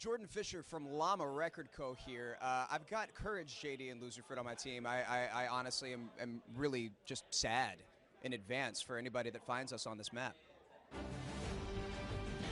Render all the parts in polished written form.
Jordan Fisher from Llama Record Co. here. I've got Courage, JD, and Loserfoot on my team. I honestly am really just sad in advance for anybody that finds us on this map.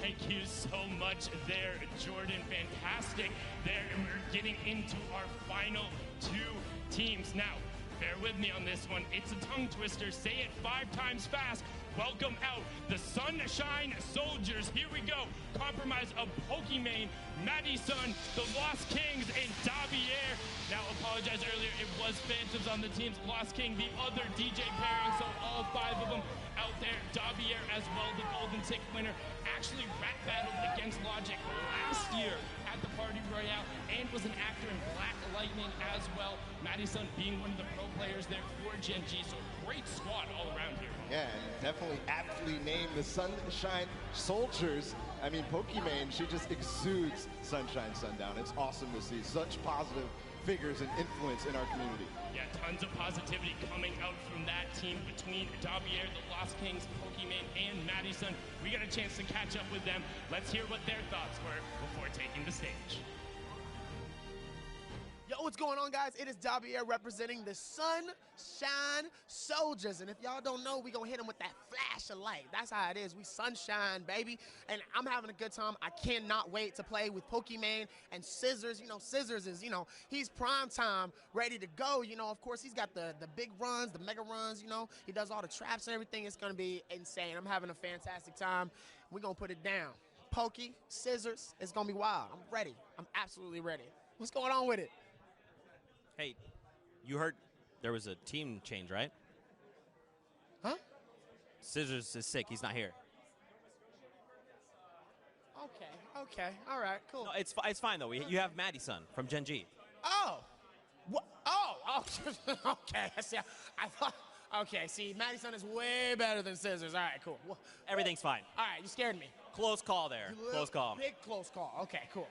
Thank you so much there, Jordan. Fantastic there. And we're getting into our final two teams. Now, bear with me on this one. It's a tongue twister. Say it 5 times fast. Welcome out the Sunshine Soldiers. Here we go. Compromise of Pokimane, Madison, the Lost Kings, and Davier. Now, apologize earlier. It was Phantoms on the teams. Lost King, the other DJ pairing. So all 5 of them out there. Davier as well, the Golden Tick winner. Actually rap battled against Logic last year at the Party Royale and was an actor in Black Lightning as well. Madison being one of the pro players there for Gen G. So great squad all around here. Yeah, and definitely aptly named the Sunshine Soldiers. I mean, Pokimane, she just exudes Sunshine Sundown. It's awesome to see such positive figures and influence in our community. Yeah, tons of positivity coming out from that team between Davier, the Lost Kings, Pokimane, and Madison. We got a chance to catch up with them. Let's hear what their thoughts were before taking the stage. Yo, what's going on, guys? It is Davier representing the Sunshine Soldiers. And if y'all don't know, we gonna hit them with that flash of light. That's how it is. We sunshine, baby. And I'm having a good time. I cannot wait to play with Pokimane and Scissors. You know, Scissors is, he's prime time, ready to go. Of course, he's got the big runs, the mega runs, He does all the traps and everything. It's gonna be insane. I'm having a fantastic time. We're gonna put it down. Pokey, Scissors, it's gonna be wild. I'm ready. I'm absolutely ready. What's going on with it? Hey, you heard there was a team change, right? Huh? Scissors is sick. He's not here. Okay. All right, cool. No, it's fine, though. You have Madison from Gen G. Oh. What? Oh. Okay. I thought. Okay, see, Madison is way better than Scissors. All right, cool. Everything's fine. All right, you scared me. Close call there. Close call. Big close call. Okay, cool.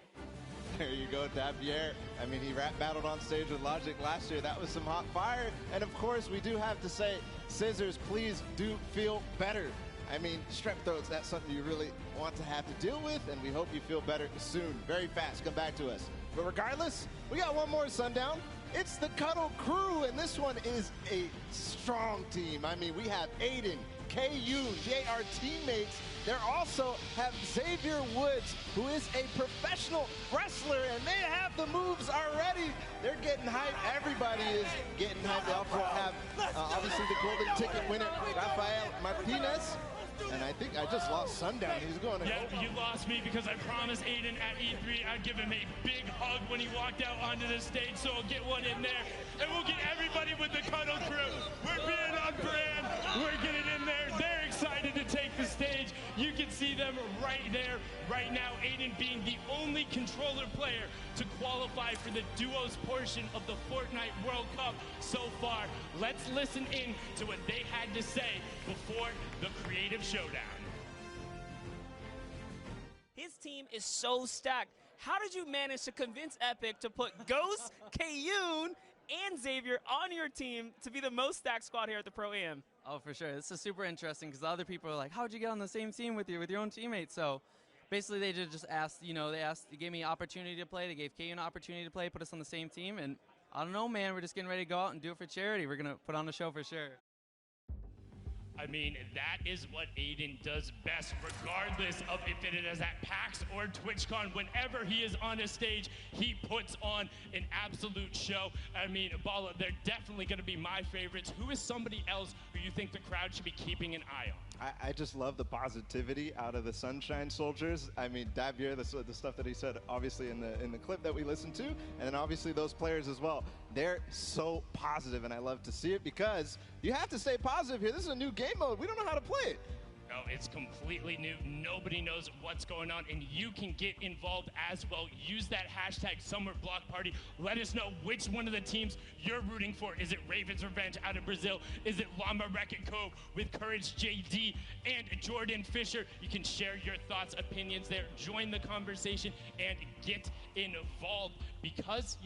There you go, Davier. I mean, he rap battled on stage with Logic last year. That was some hot fire. And of course, we do have to say, Scissors, please do feel better. I mean, strep throats, that's something you really want to have to deal with, and we hope you feel better soon. Very fast. Come back to us. But regardless, we got one more Sundown. It's the Cuddle Crew, and this one is a strong team. I mean, we have Aiden, KU, they are teammates. They also have Xavier Woods, who is a professional wrestler, and they have the moves already. They're getting hyped. Everybody is getting hyped. They also have, obviously, the golden ticket winner, Rafael Martinez. And I think I just lost Sundown. He's going to... Yeah, you lost me because I promised Aiden at E3 I'd give him a big hug when he walked out onto the stage, so I'll get one in there. And we'll get everybody with the Cuddle Crew. We're being on brand. We're getting in there. They're excited to take the stage. You can see them right there, right now. Aiden being the only controller player to qualify for the duos portion of the Fortnite World Cup so far. Let's listen in to what they had to say before the Creative Showdown. His team is so stacked. How did you manage to convince Epic to put Ghost, Kayun, and Xavier on your team to be the most stacked squad here at the Pro Am? Oh, for sure. This is super interesting because the other people are like, how'd you get on the same team with your own teammates? So basically they just asked, they gave me an opportunity to play. They gave Kayun an opportunity to play, put us on the same team. And I don't know, man, we're just getting ready to go out and do it for charity. We're going to put on a show for sure. I mean, that is what Aiden does best, regardless of if it is at PAX or TwitchCon. Whenever he is on a stage, he puts on an absolute show. I mean, Bala, they're definitely going to be my favorites. Who is somebody else who you think the crowd should be keeping an eye on? I just love the positivity out of the Sunshine Soldiers. I mean, Davier, the stuff that he said, obviously in the clip that we listened to, and then obviously those players as well. They're so positive, and I love to see it because you have to stay positive here. This is a new game mode. We don't know how to play it. No, it's completely new. Nobody knows what's going on, and you can get involved as well. Use that hashtag SummerBlockParty. Let us know which one of the teams you're rooting for. Is it Ravens Revenge out of Brazil? Is it Llama Record Co. with Courage JD and Jordan Fisher? You can share your thoughts, opinions there. Join the conversation and get involved because,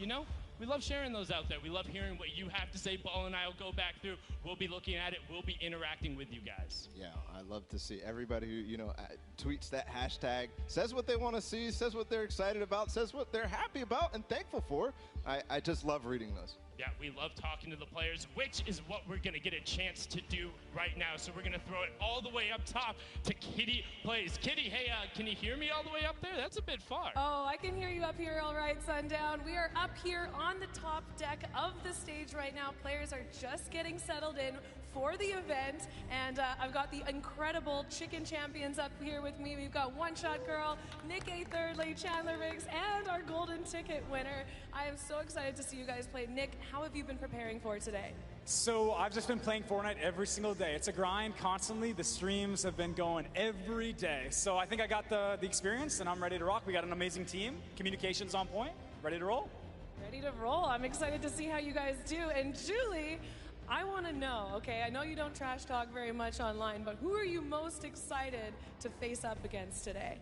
we love sharing those out there. We love hearing what you have to say. Ball and I will go back through. We'll be looking at it. We'll be interacting with you guys. Yeah, I love to see everybody who, you know, tweets that hashtag, says what they want to see, says what they're excited about, says what they're happy about and thankful for. I just love reading those. Yeah, we love talking to the players, which is what we're going to get a chance to do right now. So we're going to throw it all the way up top to Kitty Plays. Kitty, hey, can you hear me all the way up there? That's a bit far. Oh, I can hear you up here, all right, Sundown. We are up here on the top deck of the stage right now. Players are just getting settled in for the event, and I've got the incredible Chicken Champions up here with me. We've got One Shot Girl, Nick A. Thirdly, Chandler Riggs, and our golden ticket winner. I am so excited to see you guys play. Nick, how have you been preparing for today? So I've just been playing Fortnite every single day. It's a grind constantly. The streams have been going every day. So I think I got the experience, and I'm ready to rock. We got an amazing team. Communication's on point. Ready to roll? Ready to roll. I'm excited to see how you guys do. And Julie, I want to know, okay, I know you don't trash talk very much online, but who are you most excited to face up against today?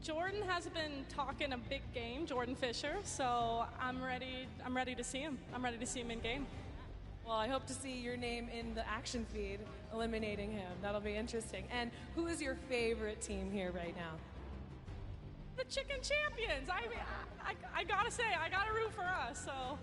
Jordan has been talking a big game, Jordan Fisher, so I'm ready to see him. I'm ready to see him in game. Well, I hope to see your name in the action feed eliminating him. That'll be interesting. And who is your favorite team here right now? The Chicken Champions. I mean, I gotta say, I gotta root for us, so.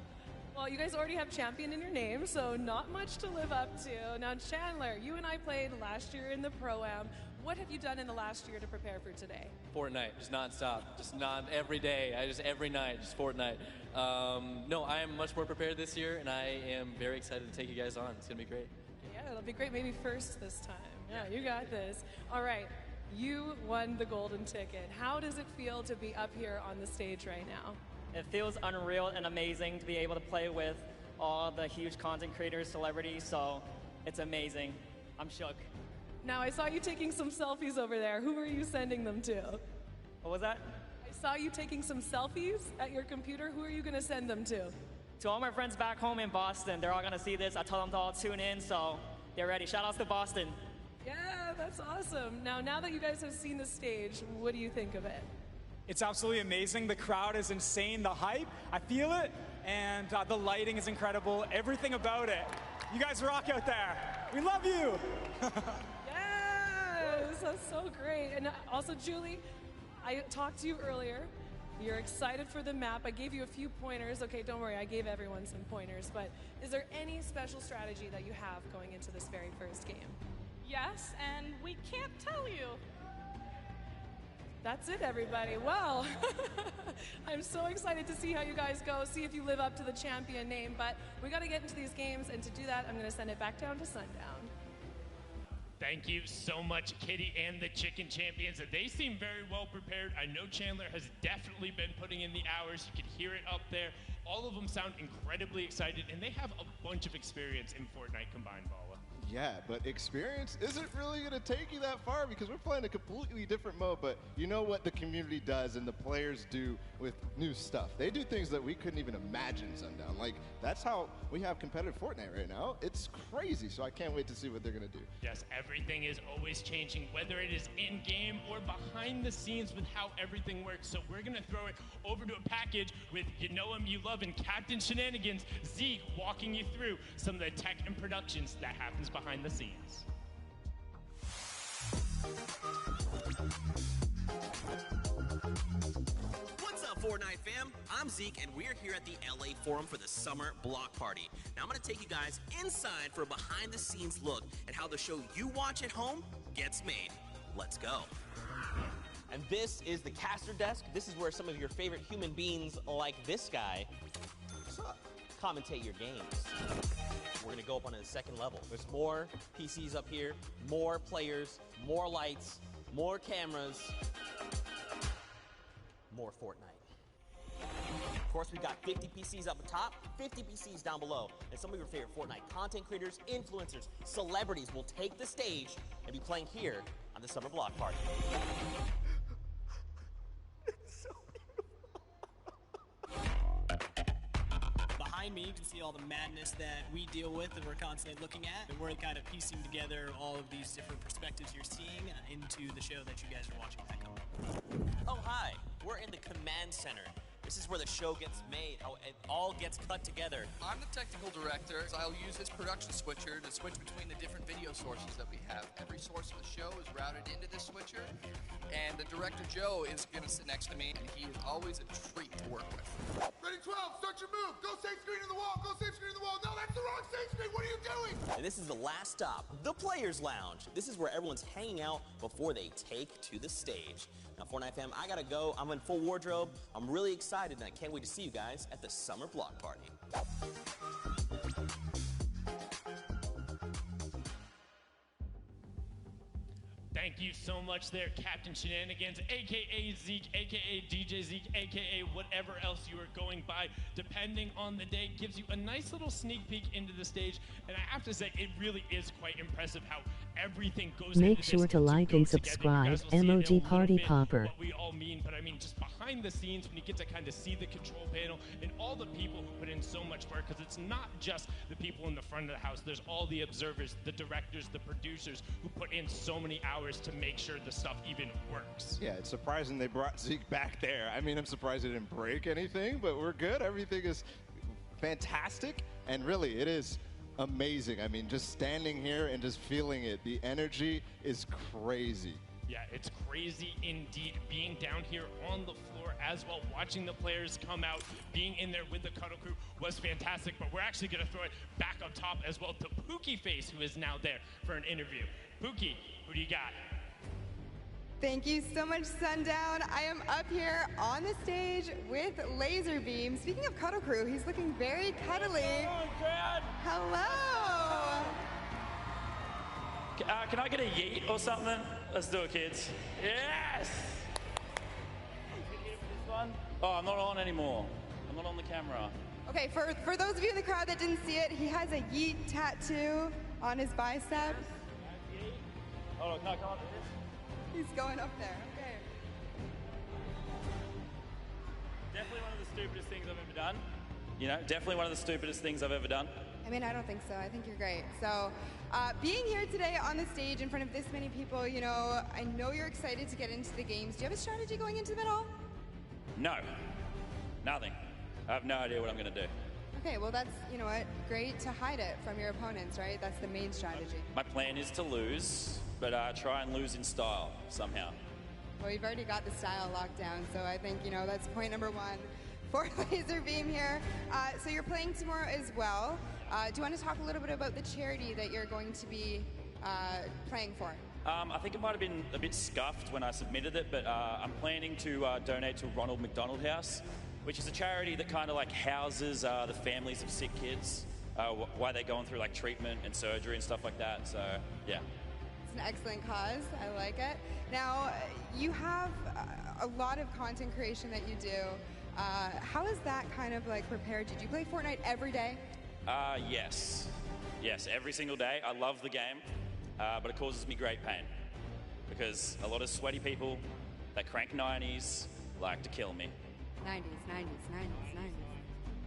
Well, you guys already have champion in your name, so not much to live up to. Now, Chandler, you and I played last year in the Pro-Am. What have you done in the last year to prepare for today? Fortnite, just nonstop, just every day, every night, just Fortnite. No, I am much more prepared this year, and I am very excited to take you guys on. It's gonna be great. Yeah, it'll be great. Maybe first this time. Yeah, you got this. All right, you won the golden ticket. How does it feel to be up here on the stage right now? It feels unreal and amazing to be able to play with all the huge content creators, celebrities, so it's amazing. I'm shook. Now, I saw you taking some selfies over there. Who are you sending them to? What was that? I saw you taking some selfies at your computer. Who are you going to send them to? To all my friends back home in Boston. They're all going to see this. I told them to all tune in, so get ready. Shout outs to Boston. Yeah, that's awesome. Now that you guys have seen the stage, what do you think of it? It's absolutely amazing. The crowd is insane. The hype, I feel it. And the lighting is incredible. Everything about it. You guys rock out there. We love you. Yes, that's so great. And also, Julie, I talked to you earlier. You're excited for the map. I gave you a few pointers. Okay, don't worry, I gave everyone some pointers. But is there any special strategy that you have going into this very first game? Yes, and we can't tell you. That's it, everybody. Well, I'm so excited to see how you guys go, see if you live up to the champion name. But we got to get into these games, and to do that, I'm going to send it back down to Sundown. Thank you so much, Kitty and the Chicken Champions. They seem very well prepared. I know Chandler has definitely been putting in the hours. You can hear it up there. All of them sound incredibly excited, and they have a bunch of experience in Fortnite Combined, Bala. Yeah, but experience isn't really going to take you that far because we're playing a completely different mode. But you know what the community does and the players do with new stuff. They do things that we couldn't even imagine, Sundown. Like, that's how we have competitive Fortnite right now. It's crazy, so I can't wait to see what they're going to do. Yes, everything is always changing, whether it is in-game or behind the scenes with how everything works. So we're going to throw it over to a package with You Know Him, You Love, and Captain Shenanigans, Zeke, walking you through some of the tech and productions that happens behind the scenes. What's up, Fortnite fam? I'm Zeke, and we're here at the LA Forum for the Summer Block Party. Now I'm going to take you guys inside for a behind-the-scenes look at how the show you watch at home gets made. Let's go. And this is the caster desk. This is where some of your favorite human beings like this guy commentate your games. We're gonna go up onto the second level. There's more PCs up here, more players, more lights, more cameras, more Fortnite. Of course, we've got 50 PCs up top, 50 PCs down below, and some of your favorite Fortnite content creators, influencers, celebrities will take the stage and be playing here on the Summer Block Party. Behind me, you can see all the madness that we deal with and we're constantly looking at. And we're kind of piecing together all of these different perspectives you're seeing into the show that you guys are watching back home. Oh, hi. We're in the Command Center. This is where the show gets made, how it all gets cut together. I'm the technical director, so I'll use this production switcher to switch between the different video sources that we have. Every source of the show is routed into this switcher, and the director Joe is going to sit next to me, and he is always a treat to work with. Ready, 12, start your move. Go save screen in the wall, go save screen in the wall. No, that's the wrong save screen. What are you doing? And this is the last stop, the Players Lounge. This is where everyone's hanging out before they take to the stage. Now, Fortnite fam, I gotta go. I'm in full wardrobe. I'm really excited, and I can't wait to see you guys at the Summer Block Party. Thank you so much there, Captain Shenanigans, a.k.a. Zeke, a.k.a. DJ Zeke, a.k.a. whatever else you are going by, depending on the day. Gives you a nice little sneak peek into the stage, and I have to say, it really is quite impressive how everything goes Make into sure this to like and subscribe, emoji party popper. what we all mean, but I mean just behind the scenes when you get to kind of see the control panel and all the people who put in so much work, because it's not just the people in the front of the house. There's all the observers, the directors, the producers who put in so many hours to make sure the stuff even works. Yeah, it's surprising they brought Zeke back there. I mean, I'm surprised it didn't break anything, but we're good. Everything is fantastic, and really, it is amazing. I mean, just standing here and just feeling it, the energy is crazy. Yeah, it's crazy indeed. Being down here on the floor as well, watching the players come out, being in there with the Cuddle Crew was fantastic, but we're actually going to throw it back up top as well to Pookie Face, who is now there for an interview. Pookie, who do you got? Thank you so much, Sundown. I am up here on the stage with Laserbeam. Speaking of Cuddle Crew, he's looking very cuddly. Hello. Can I get a yeet or something? Let's do it, kids. Yes! Oh, I'm not on anymore. I'm not on the camera. Okay, for those of you in the crowd that didn't see it, he has a yeet tattoo on his bicep. Hold on, can I come up with this? He's going up there. Okay. Definitely one of the stupidest things I've ever done. You know, definitely one of the stupidest things I've ever done. I mean, I don't think so. I think you're great. So, being here today on the stage in front of this many people, you know, I know you're excited to get into the games. Do you have a strategy going into them at all? No. Nothing. I have no idea what I'm going to do. Okay, well, that's, you know what, great to hide it from your opponents, right? That's the main strategy. My plan is to lose, but try and lose in style somehow. Well, you've already got the style locked down, so I think, you know, that's point number one for Laserbeam here. So you're playing tomorrow as well. Do you want to talk a little bit about the charity that you're going to be playing for? I think it might have been a bit scuffed when I submitted it, but I'm planning to donate to Ronald McDonald House, which is a charity that kind of like houses the families of sick kids while they're going through like treatment and surgery and stuff like that. So, yeah. It's an excellent cause. I like it. Now, you have a lot of content creation that you do. How is that kind of like prepared you? Do you play Fortnite every day? Yes. Yes, every single day. I love the game, but it causes me great pain because a lot of sweaty people that crank 90s like to kill me. 90s.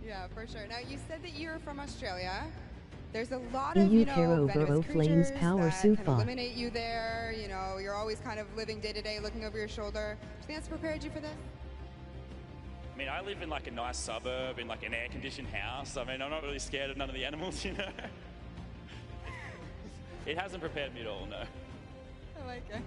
Yeah, for sure. Now, you said that you're from Australia. There's a lot of, you know, venomous creatures that can eliminate you there. You know, you're always kind of living day to day, looking over your shoulder. Do you think that's prepared you for this? I mean, I live in like a nice suburb in like an air-conditioned house. I mean, I'm not really scared of none of the animals, you know. It hasn't prepared me at all, no. I like it.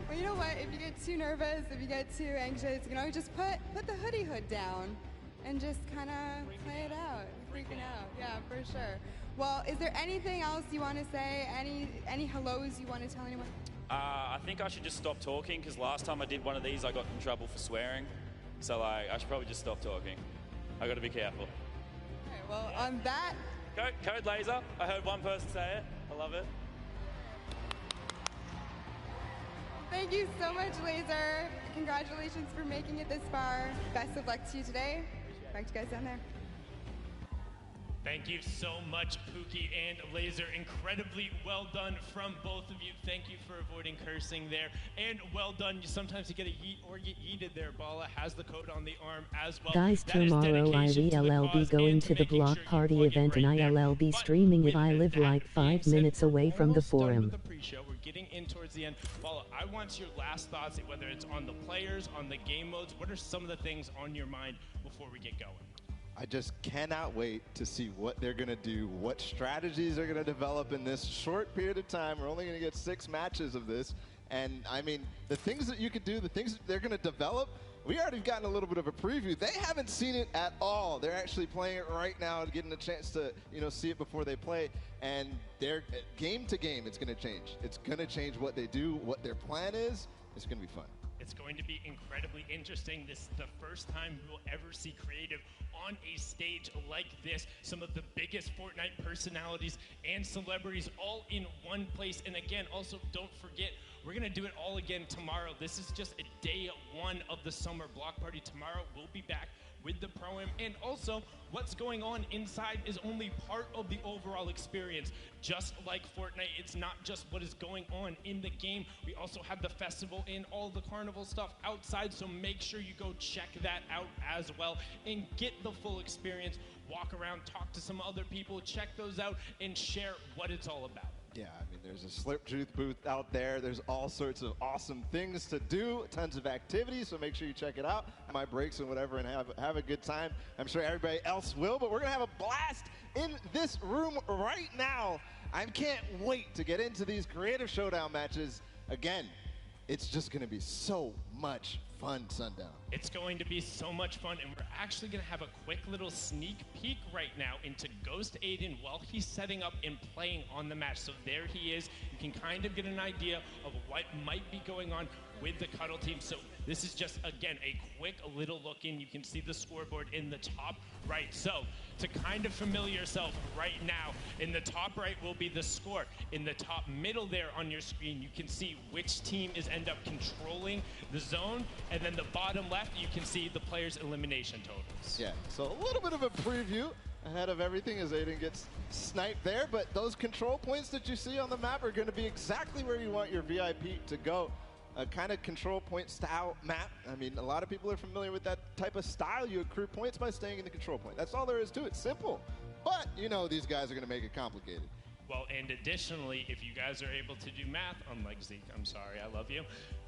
Well, you know what? If you get too nervous, if you get too anxious, you can always just put the hoodie hood down and just kind of play it out. Freaking out. Yeah, for sure. Well, is there anything else you want to say? Any hellos you want to tell anyone? I think I should just stop talking because last time I did one of these, I got in trouble for swearing. So, like, I should probably just stop talking. I got to be careful. Okay, well, on that... Code Laser. I heard one person say it. I love it. Thank you so much, Laser. Congratulations for making it this far. Best of luck to you today. Back to you guys down there. Thank you so much, Pookie and Laser. Incredibly well done from both of you. Thank you for avoiding cursing there. And well done. Sometimes you get a yeet or get yeeted there. Bala has the code on the arm as well. Guys, That is tomorrow dedication to the I'll be cause going and to the making block sure you party plug it event and right there. I'll be streaming if I live like 5 minutes away from the Almost done forum. with the pre-show. We're getting in towards the end. Bala, I want your last thoughts, whether it's on the players, on the game modes. What are some of the things on your mind before we get going? I just cannot wait to see what they're going to do, what strategies they're going to develop in this short period of time. We're only going to get 6 matches of this. And, I mean, the things that you could do, the things that they're going to develop, we already gotten a little bit of a preview. They haven't seen it at all. They're actually playing it right now and getting a chance to, see it before they play. And they're game to game, it's going to change. It's going to change what they do, what their plan is. It's going to be fun. It's going to be incredibly interesting. This is the first time we'll ever see creative on a stage like this. Some of the biggest Fortnite personalities and celebrities all in one place. And again, also don't forget, we're going to do it all again tomorrow. This is just a day 1 of the summer block party. Tomorrow we'll be back with the Pro-Am. And also, what's going on inside is only part of the overall experience. Just like Fortnite, it's not just what is going on in the game. We also have the festival and all the carnival stuff outside, so make sure you go check that out as well and get the full experience. Walk around, talk to some other people, check those out, and share what it's all about. Yeah, I mean, there's a Slip Truth booth out there. There's all sorts of awesome things to do, tons of activities, so make sure you check it out. My breaks and whatever, and have a good time. I'm sure everybody else will, but we're going to have a blast in this room right now. I can't wait to get into these creative showdown matches. Again, it's just going to be so much fun, Sundown. It's going to be so much fun, and we're actually going to have a quick little sneak peek right now into Ghost Aiden while he's setting up and playing on the match. So there he is. You can kind of get an idea of what might be going on with the Cuddle team. So this is just, again, a quick little look in. You can see the scoreboard in the top right. So to kind of familiar yourself right now, in the top right will be the score. In the top middle there on your screen, you can see which team is end up controlling the zone. And then the bottom left, you can see the players' elimination totals. Yeah, so a little bit of a preview ahead of everything as Aiden gets sniped there. But those control points that you see on the map are going to be exactly where you want your VIP to go. A kind of control point style map. I mean, a lot of people are familiar with that type of style. You accrue points by staying in the control point. That's all there is to it. Simple. But, these guys are going to make it complicated. Well, and additionally, if you guys are able to do math, unlike Zeke, I'm sorry, I love you.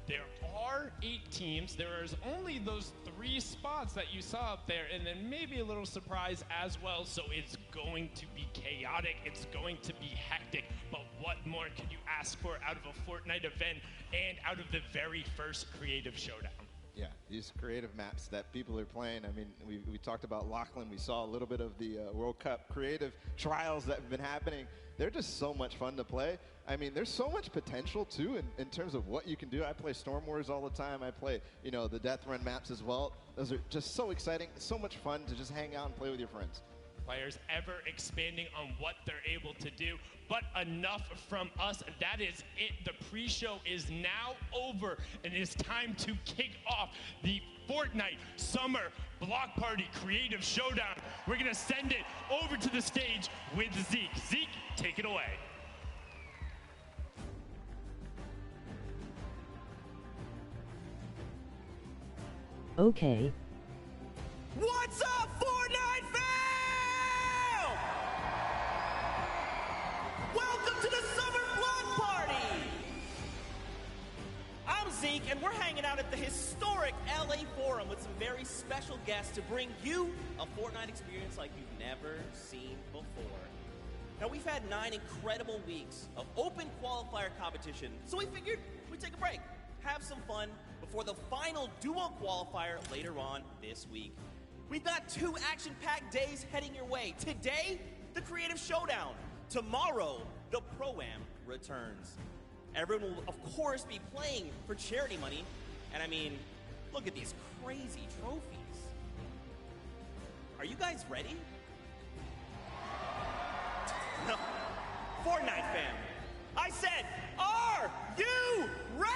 There are 8 teams. There is only those 3 spots that you saw up there, and then maybe a little surprise as well. So it's going to be chaotic. It's going to be hectic. But what more could you ask for out of a Fortnite event and out of the very first creative showdown? Yeah, these creative maps that people are playing. I mean, we talked about Lachlan. We saw a little bit of the World Cup creative trials that have been happening. They're just so much fun to play. I mean, there's so much potential, too, in terms of what you can do. I play Storm Wars all the time. I play, the Death Run maps as well. Those are just so exciting. It's so much fun to just hang out and play with your friends. Players ever expanding on what they're able to do. But enough from us. That is it. The pre-show is now over, and it is time to kick off the Fortnite Summer Block Party Creative Showdown. We're going to send it over to the stage with Zeke. Zeke, take it away. Okay. What's up, Fortnite fam? Welcome to the Summer Block Party! I'm Zeke, and we're hanging out at the historic LA Forum with some very special guests to bring you a Fortnite experience like you've never seen before. Now, we've had 9 incredible weeks of open qualifier competition, so we figured we'd take a break, have some fun before the final duo qualifier later on this week. We've got 2 action-packed days heading your way. Today, the Creative Showdown. Tomorrow, the Pro-Am returns. Everyone will, of course, be playing for charity money. And I mean, look at these crazy trophies. Are you guys ready? No. Fortnite fam, I said, are you ready?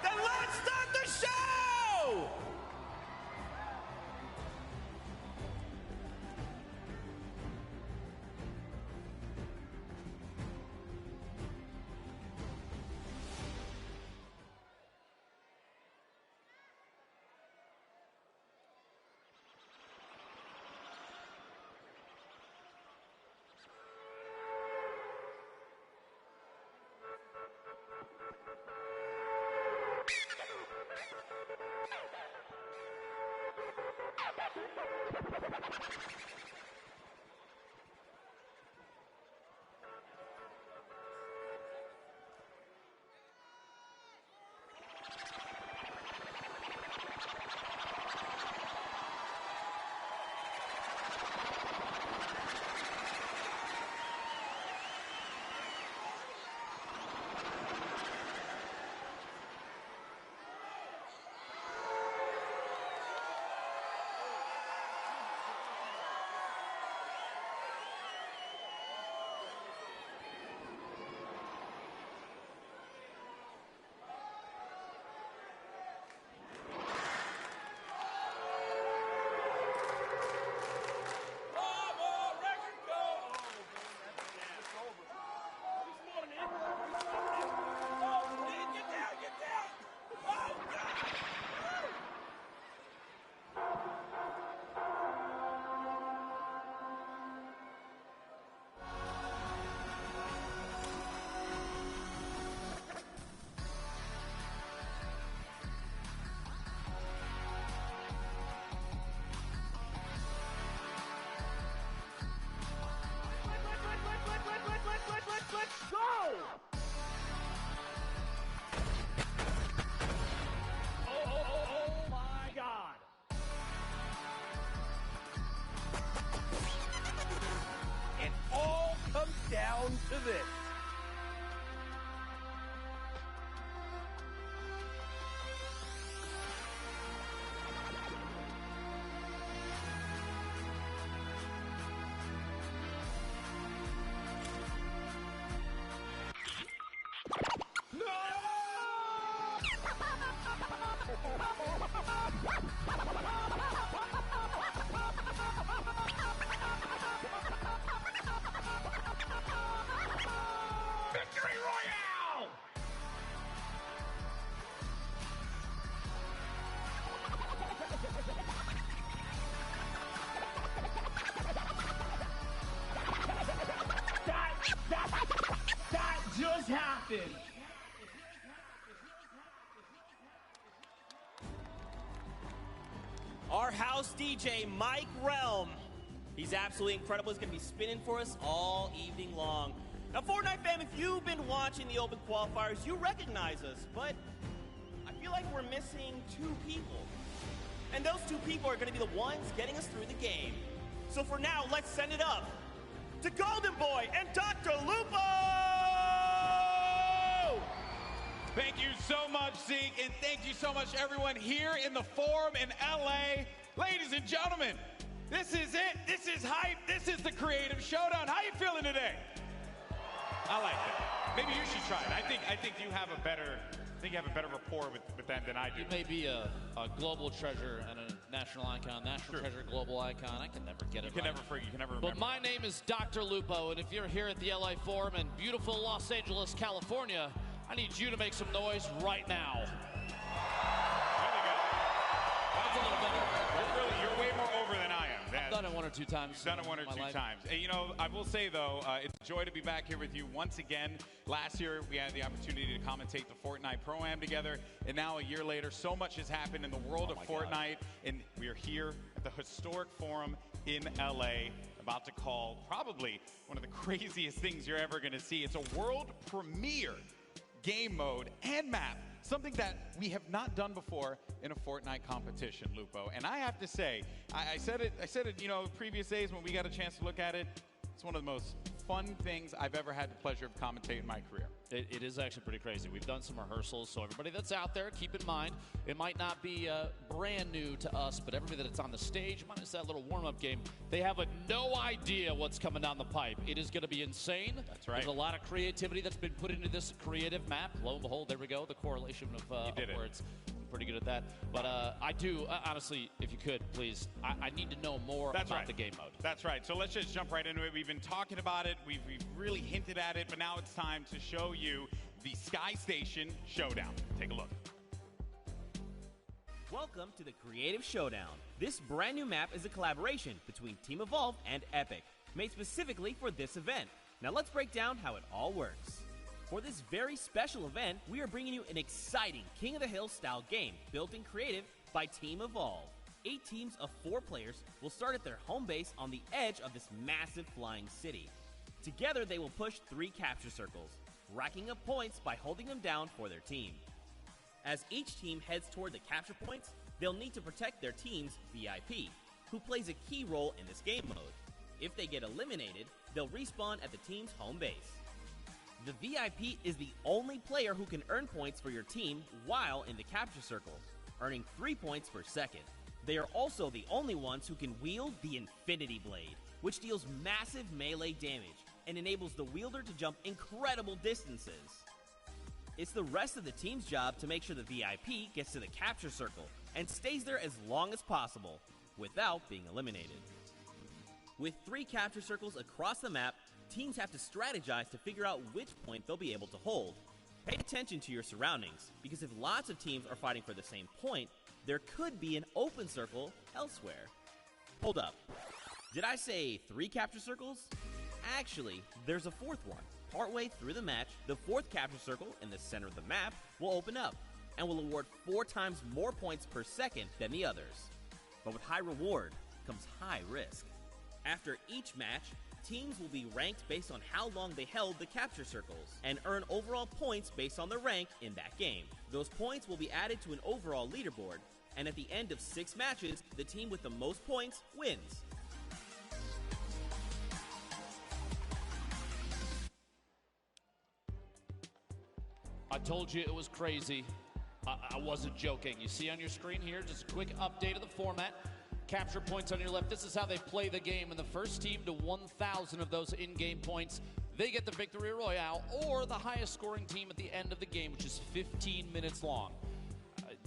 Then let's start the show! Let's go! Oh my God. It all comes down to this. Victory Royale! That just happened. Our house DJ, Mike Realm. He's absolutely incredible. He's going to be spinning for us all evening long. Now, Fortnite fam, if you've been watching the Open Qualifiers, you recognize us, but I feel like we're missing two people. And those two people are going to be the ones getting us through the game. So for now, let's send it up to Golden Boy and Dr. Lupo! Thank you so much, Zeke, and thank you so much, everyone here in the Forum in LA. Ladies and gentlemen, this is it. This is hype. This is the Creative Showdown. How you feeling today? I like it. Maybe you should try it. I think you have a better rapport with them than I do. You may be a global treasure and a national icon, national treasure, global icon. I can never get it right. You can never remember. But my name is Dr. Lupo, and if you're here at the LA Forum in beautiful Los Angeles, California, I need you to make some noise right now. That's a little better. You're way more over than I am. I've done it one or two times. Done it one or two times. And, you know, I will say, though, it's a joy to be back here with you once again. Last year, we had the opportunity to commentate the Fortnite Pro-Am together. And now, a year later, so much has happened in the world of Fortnite. And we are here at the historic Forum in L.A., about to call probably one of the craziest things you're ever going to see. It's a world premiere game mode and map, something that we have not done before in a Fortnite competition, Lupo. And I have to say, I said it, you know, previous days when we got a chance to look at it. It's one of the most fun things I've ever had the pleasure of commentating in my career. It is actually pretty crazy. We've done some rehearsals, so everybody that's out there, keep in mind, it might not be brand new to us, but everybody that's on the stage, minus that little warm-up game, they have no idea what's coming down the pipe. It is going to be insane. That's right. There's a lot of creativity that's been put into this creative map. Lo and behold, there we go, the correlation of words. Pretty good at that. But I do, honestly, if you could, please, I need to know more about the game mode. That's right. So let's just jump right into it. We've been talking about it. We've really hinted at it, but now it's time to show you the Sky Station Showdown. Take a look. Welcome to the Creative Showdown. This brand new map is a collaboration between Team Evolve and Epic, made specifically for this event. Now let's break down how it all works. For this very special event, we are bringing you an exciting King of the Hill style game built in creative by Team Evolve. 8 teams of 4 players will start at their home base on the edge of this massive flying city. Together, they will push 3 capture circles, racking up points by holding them down for their team. As each team heads toward the capture points, they'll need to protect their team's VIP, who plays a key role in this game mode. If they get eliminated, they'll respawn at the team's home base. The VIP is the only player who can earn points for your team while in the capture circle, earning 3 points per second. They are also the only ones who can wield the Infinity Blade, which deals massive melee damage and enables the wielder to jump incredible distances. It's the rest of the team's job to make sure the VIP gets to the capture circle and stays there as long as possible without being eliminated. With 3 capture circles across the map, teams have to strategize to figure out which point they'll be able to hold. Pay attention to your surroundings, because if lots of teams are fighting for the same point, there could be an open circle elsewhere. Hold up. Did I say 3 capture circles? Actually, there's a 4th one. Partway through the match, the 4th capture circle in the center of the map will open up and will award 4 times more points per second than the others. But with high reward comes high risk. After each match, teams will be ranked based on how long they held the capture circles and earn overall points based on their rank in that game. Those points will be added to an overall leaderboard, and at the end of 6 matches, the team with the most points wins. I told you it was crazy. I wasn't joking. You see on your screen here, just a quick update of the format. Capture points on your left. This is how they play the game. And the first team to 1,000 of those in-game points, they get the victory royale, or the highest scoring team at the end of the game, which is 15 minutes long.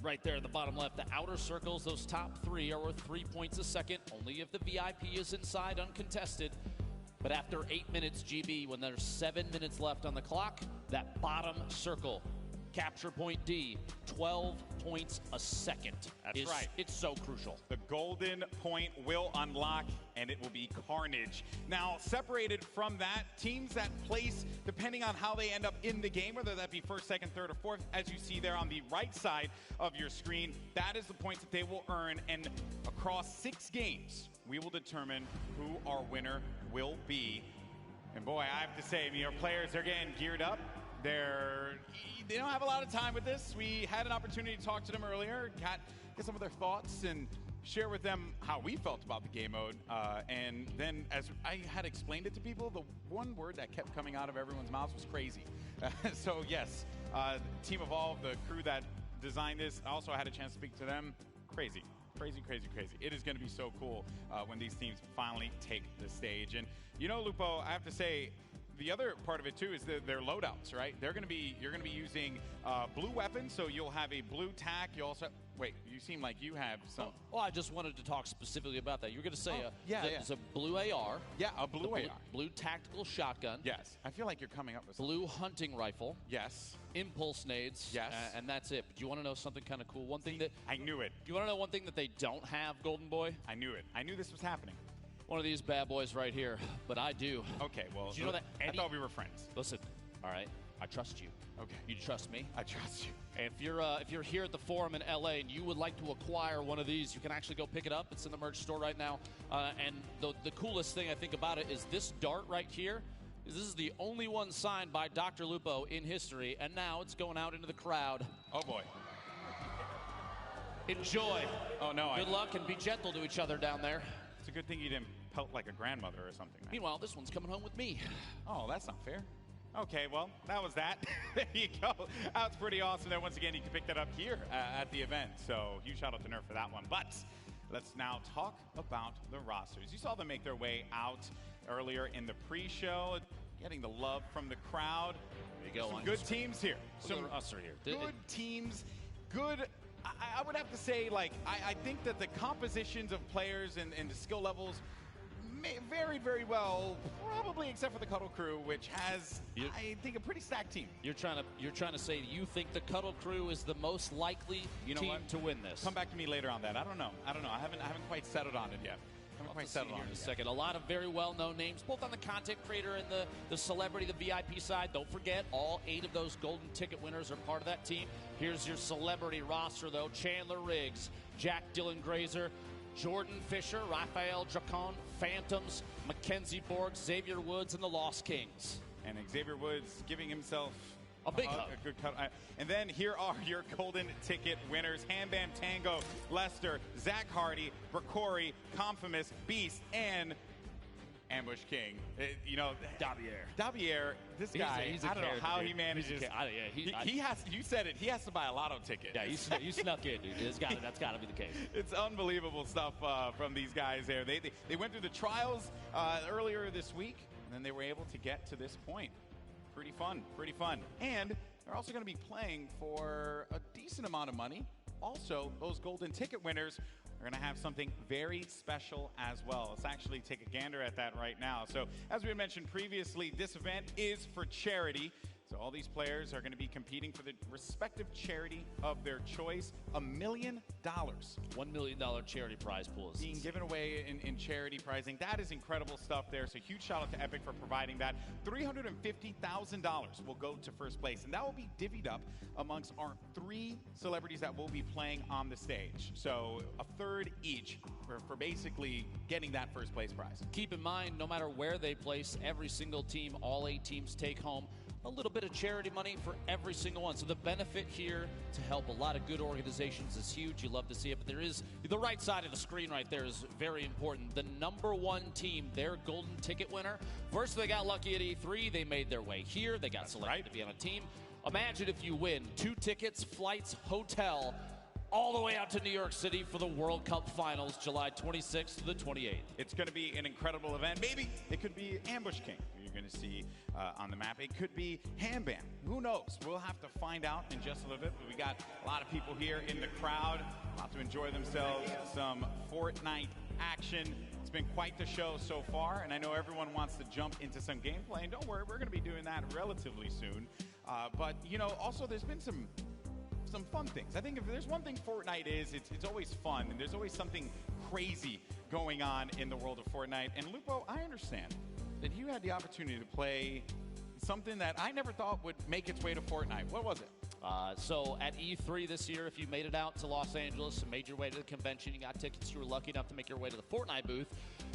Right there in the bottom left, the outer circles, those top 3 are worth 3 points a second, only if the VIP is inside uncontested. But after 8 minutes, GB, when there's 7 minutes left on the clock, that bottom circle, capture point D, 12 points a second. That's right. It's so crucial. The golden point will unlock, and it will be carnage. Now, separated from that, teams that place, depending on how they end up in the game, whether that be 1st, 2nd, 3rd, or 4th, as you see there on the right side of your screen, that is the points that they will earn. And across 6 games, we will determine who our winner will be. And boy, I have to say, our players, they're getting geared up. They don't have a lot of time with this. We had an opportunity to talk to them earlier, get some of their thoughts and share with them how we felt about the game mode. And then as I had explained it to people, the one word that kept coming out of everyone's mouths was crazy. So yes, Team Evolve, the crew that designed this, I also had a chance to speak to them. Crazy. Crazy, crazy, crazy. It is going to be so cool when these teams finally take the stage. And Lupo, I have to say, the other part of it too is their loadouts, right? You're going to be using blue weapons, so you'll have a blue tac. You also wait. You seem like you have some. Well, I just wanted to talk specifically about that. You were going to say it's a blue AR. Yeah, a blue AR. Blue tactical shotgun. Yes. I feel like you're coming up with blue hunting rifle. Yes. Impulse nades. Yes. And that's it. But do you want to know something kind of cool? One thing that I knew it. Do you want to know one thing that they don't have, Golden Boy? I knew it. I knew this was happening. One of these bad boys right here, but I do. Okay, well, did you know that I thought we were friends. Listen, all right, I trust you. Okay. You trust me? I trust you. If you're here at the Forum in LA and you would like to acquire one of these, you can actually go pick it up. It's in the merch store right now. And the coolest thing I think about it is this dart right here. This is the only one signed by Dr. Lupo in history, and now it's going out into the crowd. Oh boy. Enjoy. Oh no. Good luck and be gentle to each other down there. It's a good thing you didn't pelt like a grandmother or something. Man. Meanwhile, this one's coming home with me. Oh, that's not fair. Okay, well, that was that. There you go. That's pretty awesome there. Once again, you can pick that up here at the event. So huge shout out to Nerf for that one. But let's now talk about the rosters. You saw them make their way out earlier in the pre-show, getting the love from the crowd. There you go. Some good teams here. Some roster here. Good teams. Good. I would have to say, I think that the compositions of players and the skill levels varied very well, probably except for the Cuddle Crew, which has, I think, a pretty stacked team. You're trying to say you think the Cuddle Crew is the most likely team to win this? Come back to me later on that. I don't know. I haven't quite settled on it yet. Quite settled on in a second. A lot of very well-known names, both on the content creator and the celebrity, the VIP side. Don't forget, all 8 of those golden ticket winners are part of that team. Here's your celebrity roster, though. Chandler Riggs, Jack Dylan Grazer, Jordan Fisher, Raphael Dracon, Phantoms, Mackenzie Borg, Xavier Woods, and the Lost Kings. And Xavier Woods giving himself a big hug. A good cut. And then here are your golden ticket winners. Hambam Tango, Lester, Zach Hardy, Bracori, Confimus, Beast, and Ambush King. Dabier, this guy, he's a I don't know how he manages. He has, you said it, he has to buy a lotto ticket. Yeah, you snuck in, dude. That's got to be the case. It's unbelievable stuff from these guys there. They went through the trials earlier this week, and then they were able to get to this point. Pretty fun. And they're also going to be playing for a decent amount of money. Also, those golden ticket winners are going to have something very special as well. Let's actually take a gander at that right now. So, as we had mentioned previously, this event is for charity. So all these players are going to be competing for the respective charity of their choice. $1 million. $1 million charity prize pool being given away in charity prizing. That is incredible stuff there. So huge shout out to Epic for providing that. $350,000 will go to first place. And that will be divvied up amongst our 3 celebrities that will be playing on the stage. So a third each for basically getting that first place prize. Keep in mind, no matter where they place, every single team, all 8 teams take home a little bit of charity money for every single one. So the benefit here to help a lot of good organizations is huge. You love to see it, but there is the right side of the screen right there is very important. The #1 team, their golden ticket winner. First, they got lucky at E3. They made their way here. They got selected to be on a team. Imagine if you win 2 tickets, flights, hotel, all the way out to New York City for the World Cup Finals, July 26th to the 28th. It's going to be an incredible event. Maybe it could be Ambush King you're going to see on the map. It could be Hambam. Who knows? We'll have to find out in just a little bit. But we got a lot of people here in the crowd about to enjoy themselves. Some Fortnite action. It's been quite the show so far, and I know everyone wants to jump into some gameplay. And don't worry, we're going to be doing that relatively soon. But, you know, also there's been some fun things. I think if there's one thing Fortnite is, it's always fun, and there's always something crazy going on in the world of Fortnite. And Lupo, I understand that you had the opportunity to play something that I never thought would make its way to Fortnite. What was it? So at E3 this year, if you made it out to Los Angeles and made your way to the convention, you got tickets, you were lucky enough to make your way to the Fortnite booth,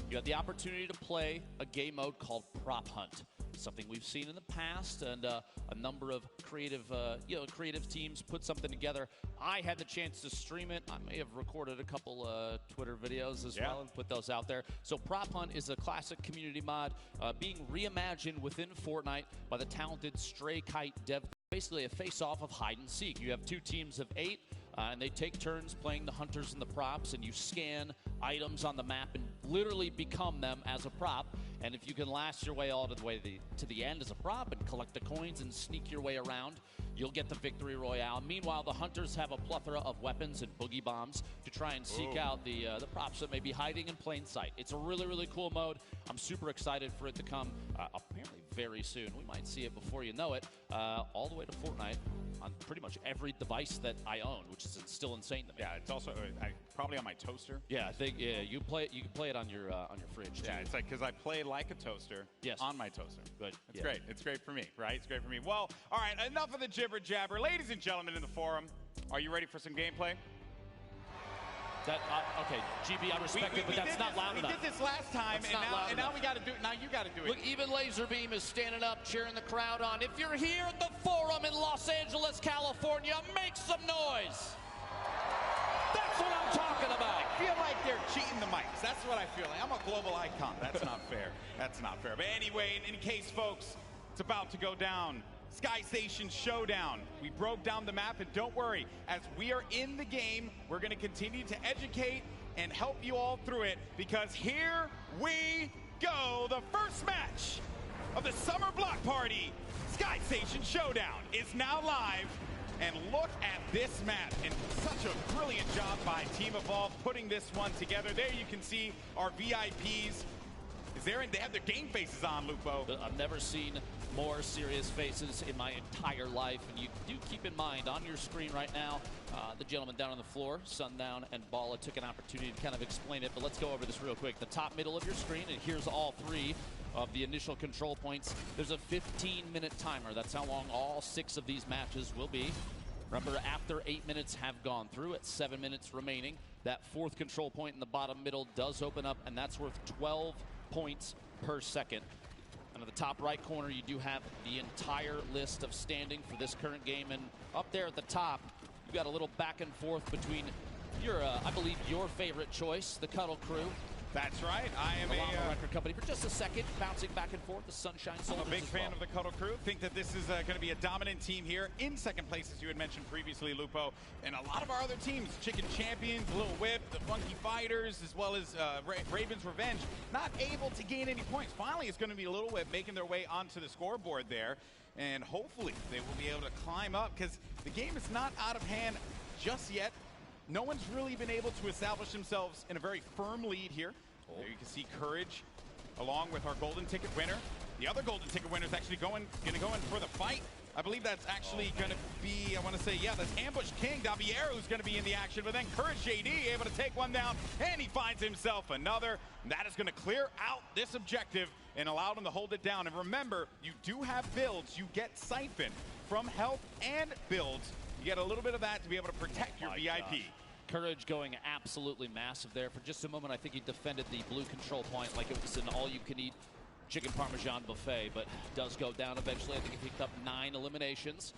you had the opportunity to play a game mode called Prop Hunt. Something we've seen in the past, and a number of creative teams put something together. I had the chance to stream it. I may have recorded a couple Twitter videos as well and put those out there. So Prop Hunt is a classic community mod being reimagined within Fortnite by the talented Stray Kite dev. Basically a face-off of hide and seek. You have 2 teams of 8, and they take turns playing the hunters and the props, and you scan items on the map and literally become them as a prop. And if you can last your way all the way to the end as a prop and collect the coins and sneak your way around, you'll get the victory royale. Meanwhile, the hunters have a plethora of weapons and boogie bombs to try and seek out the props that may be hiding in plain sight. It's a really, really cool mode. I'm super excited for it to come apparently very soon. We might see it before you know it, all the way to Fortnite on pretty much every device that I own, which is still insane to me. Yeah, it's also probably on my toaster. Yeah, I think you can play it on your fridge too. Yeah, it's like because I play like a toaster on my toaster. Good. It's great. It's great for me, right? It's great for me. Well, all right, enough of the jibber jabber. Ladies and gentlemen in the forum, are you ready for some gameplay? Okay, GB, I respect it, but that's not loud enough. We did this last time, and now we got to do it. Now you got to do it. Look, even Laserbeam is standing up, cheering the crowd on. If you're here at the Forum in Los Angeles, California, make some noise. That's what I'm talking about. I feel like they're cheating the mics. That's what I feel like. I'm a global icon. That's not fair. That's not fair. But anyway, in case, folks, it's about to go down. Sky Station ShowDown. We broke down the map, and don't worry, as we are in the game, we're going to continue to educate and help you all through it, because here we go. The first match of the Summer Block Party, Sky Station ShowDown, is now live. And look at this map, and such a brilliant job by Team Evolve putting this one together. There you can see our VIPs. They have their game faces on, Lupo. I've never seen more serious faces in my entire life, and you do keep in mind on your screen right now, the gentleman down on the floor, Sundown and Bala, took an opportunity to kind of explain it, but let's go over this real quick. The top middle of your screen, and here's all 3 of the initial control points. There's a 15-minute timer. That's how long all 6 of these matches will be. Remember, after 8 minutes have gone through, at 7 minutes remaining, that fourth control point in the bottom middle does open up, and that's worth 12 points per second. And at the top right corner, you do have the entire list of standing for this current game. And up there at the top, you've got a little back and forth between I believe, your favorite choice, the Cuddle Crew. That's right. I am a record company for just a second, bouncing back and forth. The Sunshine Soldiers. I'm a big fan of the Cuddle Crew. Think that this is going to be a dominant team here in second place, as you had mentioned previously, Lupo. And a lot of our other teams, Chicken Champions, Little Whip, the Funky Fighters, as well as Raven's Revenge, not able to gain any points. Finally, it's going to be Little Whip making their way onto the scoreboard there. And hopefully they will be able to climb up, because the game is not out of hand just yet. No one's really been able to establish themselves in a very firm lead here. There you can see Courage along with our golden ticket winner. The other golden ticket winner is actually going to go in for the fight. I believe that's actually going to be, I want to say, yeah, that's Ambush King Davier who's going to be in the action. But then Courage JD able to take one down, and he finds himself another. That is going to clear out this objective and allow them to hold it down. And remember, you do have builds. You get Siphon from health and builds. You get a little bit of that to be able to protect your VIP. Gosh. Courage going absolutely massive there. For just a moment, I think he defended the blue control point like it was an all-you-can-eat chicken parmesan buffet, but does go down eventually. I think he picked up 9 eliminations.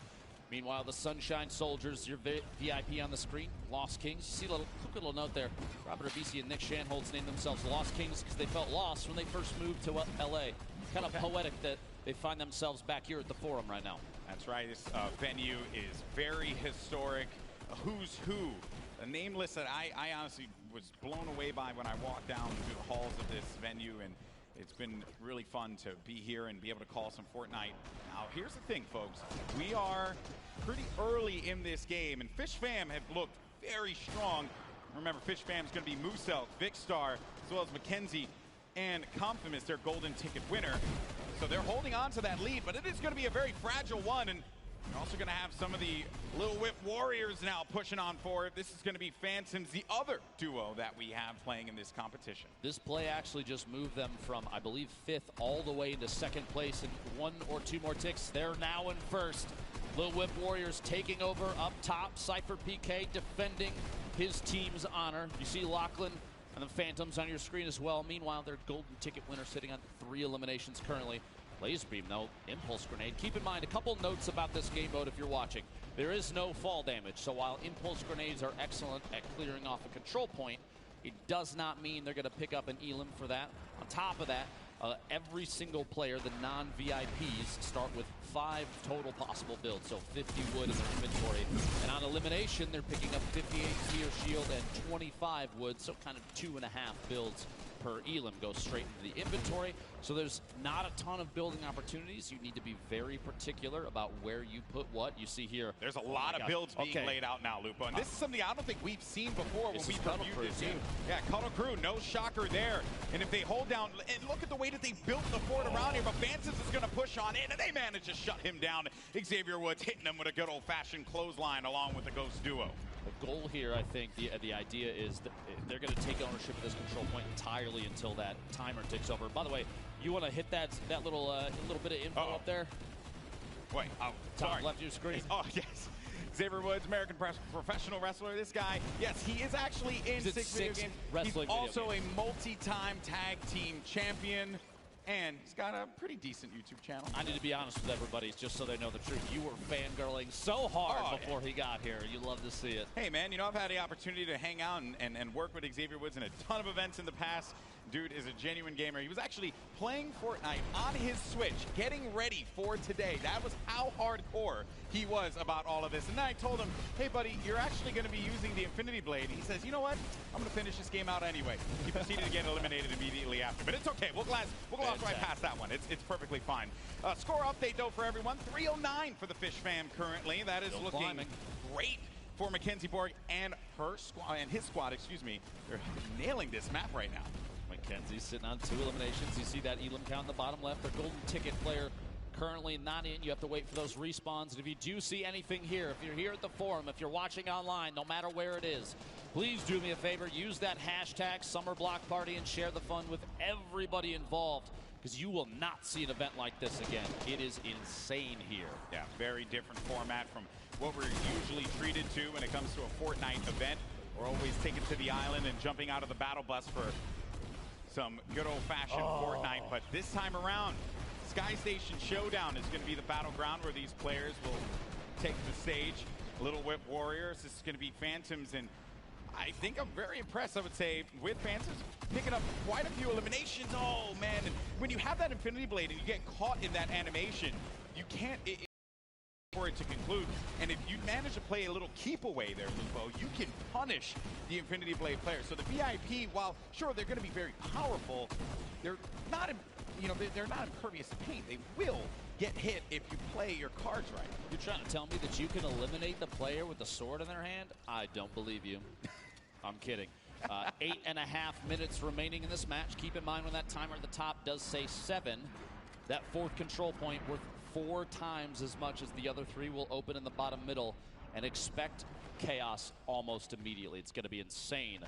Meanwhile, the Sunshine Soldiers, your VIP on the screen, Lost Kings. You see a quick little note there. Robert Abisi and Nick Shanholz named themselves Lost Kings because they felt lost when they first moved to LA. Kind of poetic that they find themselves back here at the Forum right now. That's right. This venue is very historic. Who's who? A name list that I honestly was blown away by when I walked down through the halls of this venue, and it's been really fun to be here and be able to call some Fortnite. Now, here's the thing, folks. We are pretty early in this game, and Fish Fam have looked very strong. Remember, Fish Fam is going to be Mooselk, Vicstar, as well as Mackenzie and Confimus, their golden ticket winner. So they're holding on to that lead, but it is going to be a very fragile one. And we're also going to have some of the Little Whip Warriors now pushing on forward. This is going to be Phantoms, the other duo that we have playing in this competition. This play actually just moved them from, I believe, 5th all the way into 2nd place. And 1 or 2 more ticks, they're now in 1st. Little Whip Warriors taking over up top. Cypher PK defending his team's honor. You see Lachlan and the Phantoms on your screen as well. Meanwhile, their golden ticket winner sitting on 3 eliminations currently. Laser Beam, though, Impulse Grenade. Keep in mind, a couple notes about this game mode if you're watching. There is no fall damage, so while Impulse Grenades are excellent at clearing off a control point, it does not mean they're going to pick up an elim for that. On top of that, every single player, the non-VIPs, start with 5 total possible builds, so 50 wood in their inventory. And on elimination, they're picking up 58 Tear Shield and 25 wood, so kind of 2.5 builds per elim goes straight into the inventory. So there's not a ton of building opportunities. You need to be very particular about where you put what. You see here, there's a lot of builds being laid out now, Lupo. And this is something I don't think we've seen before when we've reviewed this game. Yeah, Cuddle Crew, no shocker there. And if they hold down, and look at the way that they built the fort around here, but Phantoms is going to push on in, and they manage to shut him down. Xavier Woods hitting him with a good old-fashioned clothesline along with the Ghost duo. The goal here, I think, the idea is that they're going to take ownership of this control point entirely until that timer ticks over. By the way, you want to hit that little bit of info up there? Wait, top left of your screen. Oh, yes. Xavier Woods, American professional wrestler. This guy, yes, he is actually in 6 video games. He's also a multi-time tag team champion. And he's got a pretty decent YouTube channel. I need to be honest with everybody, just so they know the truth. You were fangirling so hard before he got here. You love to see it. Hey, man, you know, I've had the opportunity to hang out and work with Xavier Woods in a ton of events in the past. Dude is a genuine gamer. He was actually playing Fortnite on his Switch, getting ready for today. That was how hardcore he was about all of this. And then I told him, hey, buddy, you're actually going to be using the Infinity Blade. He says, you know what? I'm going to finish this game out anyway. He proceeded to get eliminated immediately after. But it's okay. We'll gloss right past that one. It's perfectly fine. Score update, though, for everyone. 309 for the Fish Fam currently. That is looking great for Mackenzie Borg and his squad, excuse me. They're nailing this map right now. Mackenzie's sitting on 2 eliminations. You see that elim count in the bottom left. Their golden ticket player currently not in. You have to wait for those respawns. And if you do see anything here, if you're here at the forum, if you're watching online, no matter where it is, please do me a favor. Use that hashtag SummerBlockParty and share the fun with everybody involved. because you will not see an event like this again. It is insane here. Yeah, very different format from what we're usually treated to when it comes to a Fortnite event. We're always taken to the island and jumping out of the battle bus for some good old-fashioned Fortnite, but this time around, Sky Station Showdown is going to be the battleground where these players will take the stage. Little Whip Warriors, this is going to be Phantoms, and I think I'm very impressed, I would say, with Phantoms picking up quite a few eliminations. Oh, man, and when you have that Infinity Blade and you get caught in that animation, you can't... for it to conclude, and if you manage to play a little keep away there, Lupo, you can punish the Infinity Blade players. So the VIP, while sure they're going to be very powerful, they're not, they're not impervious to pain. They will get hit if you play your cards right. You're trying to tell me that you can eliminate the player with the sword in their hand? I don't believe you. I'm kidding. 8.5 minutes remaining in this match. Keep in mind when that timer at the top does say 7, that fourth control point worth 4 times as much as the other 3 will open in the bottom middle, and expect chaos almost immediately. It's going to be insane.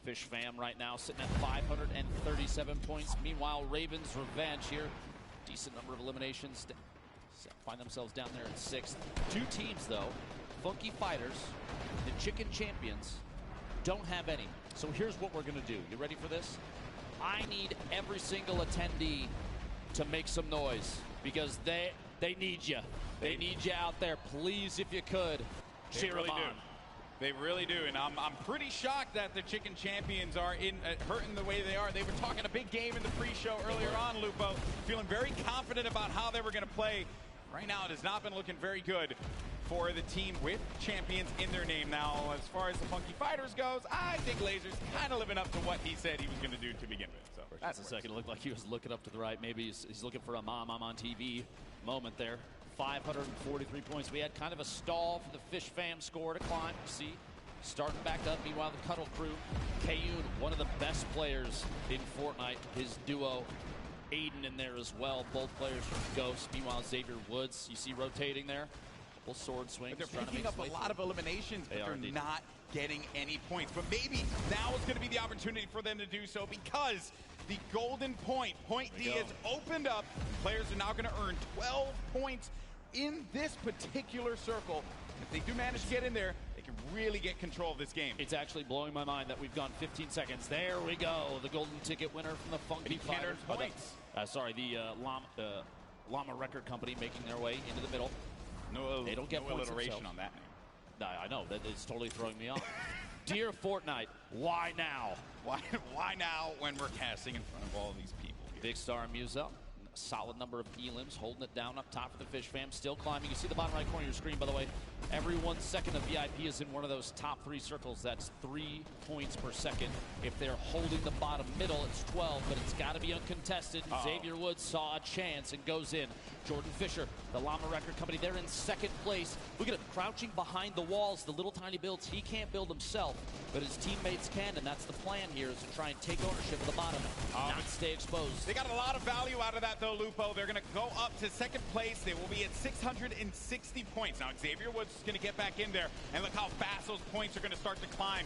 Fish Fam right now sitting at 537 points. Meanwhile, Ravens Revenge here, decent number of eliminations, find themselves down there in 6th. 2 teams though, Funky Fighters, the Chicken Champions, don't have any. So here's what we're going to do. You ready for this? I need every single attendee to make some noise, because they need you. They need you out there. Please, if you could, cheer them on. They really do, and I'm pretty shocked that the Chicken Champions are hurting the way they are. They were talking a big game in the pre-show earlier on, Lupo, feeling very confident about how they were going to play. Right now, it has not been looking very good for the team with champions in their name. Now, as far as the Funky Fighters goes, I think Laser's kind of living up to what he said he was going to do to begin with. So that's a second. It looked like he was looking up to the right. Maybe he's looking for a I'm on TV moment there. 543 points. We had kind of a stall for the Fish Fam score to climb. You see, starting back up. Meanwhile, the Cuddle crew, Kayun, one of the best players in Fortnite. His duo, Aiden, in there as well. Both players from Ghost. Meanwhile, Xavier Woods, you see rotating there. Couple sword swings. But they're picking up a lot of eliminations, but they're not getting any points. But maybe now is going to be the opportunity for them to do so, because the golden point D has opened up. Players are now going to earn 12 points in this particular circle. If they do manage to get in there, they can really get control of this game. It's actually blowing my mind that we've gone 15 seconds. There we go. The golden ticket winner from the Funky Fighters. The Llama Record Company making their way into the middle. They don't get points alliteration on that name. I know. That is totally throwing me off. Dear Fortnite, why now? Why now when we're casting in front of all these people? Big Star and Muzel. Solid number of elims, holding it down up top for the Fish Fam, still climbing. You see the bottom right corner of your screen, by the way. Every 1 second of VIP is in one of those top 3 circles. That's 3 points per second. If they're holding the bottom middle, it's 12, but it's got to be uncontested. Xavier Woods saw a chance and goes in. Jordan Fisher, the Llama Record Company, they're in 2nd place. Look at him crouching behind the walls, the little tiny builds he can't build himself, but his teammates can, and that's the plan here, is to try and take ownership of the bottom, not stay exposed. They got a lot of value out of that, though, Lupo. They're going to go up to 2nd place. They will be at 660 points. Now, Xavier Woods is going to get back in there, and look how fast those points are going to start to climb.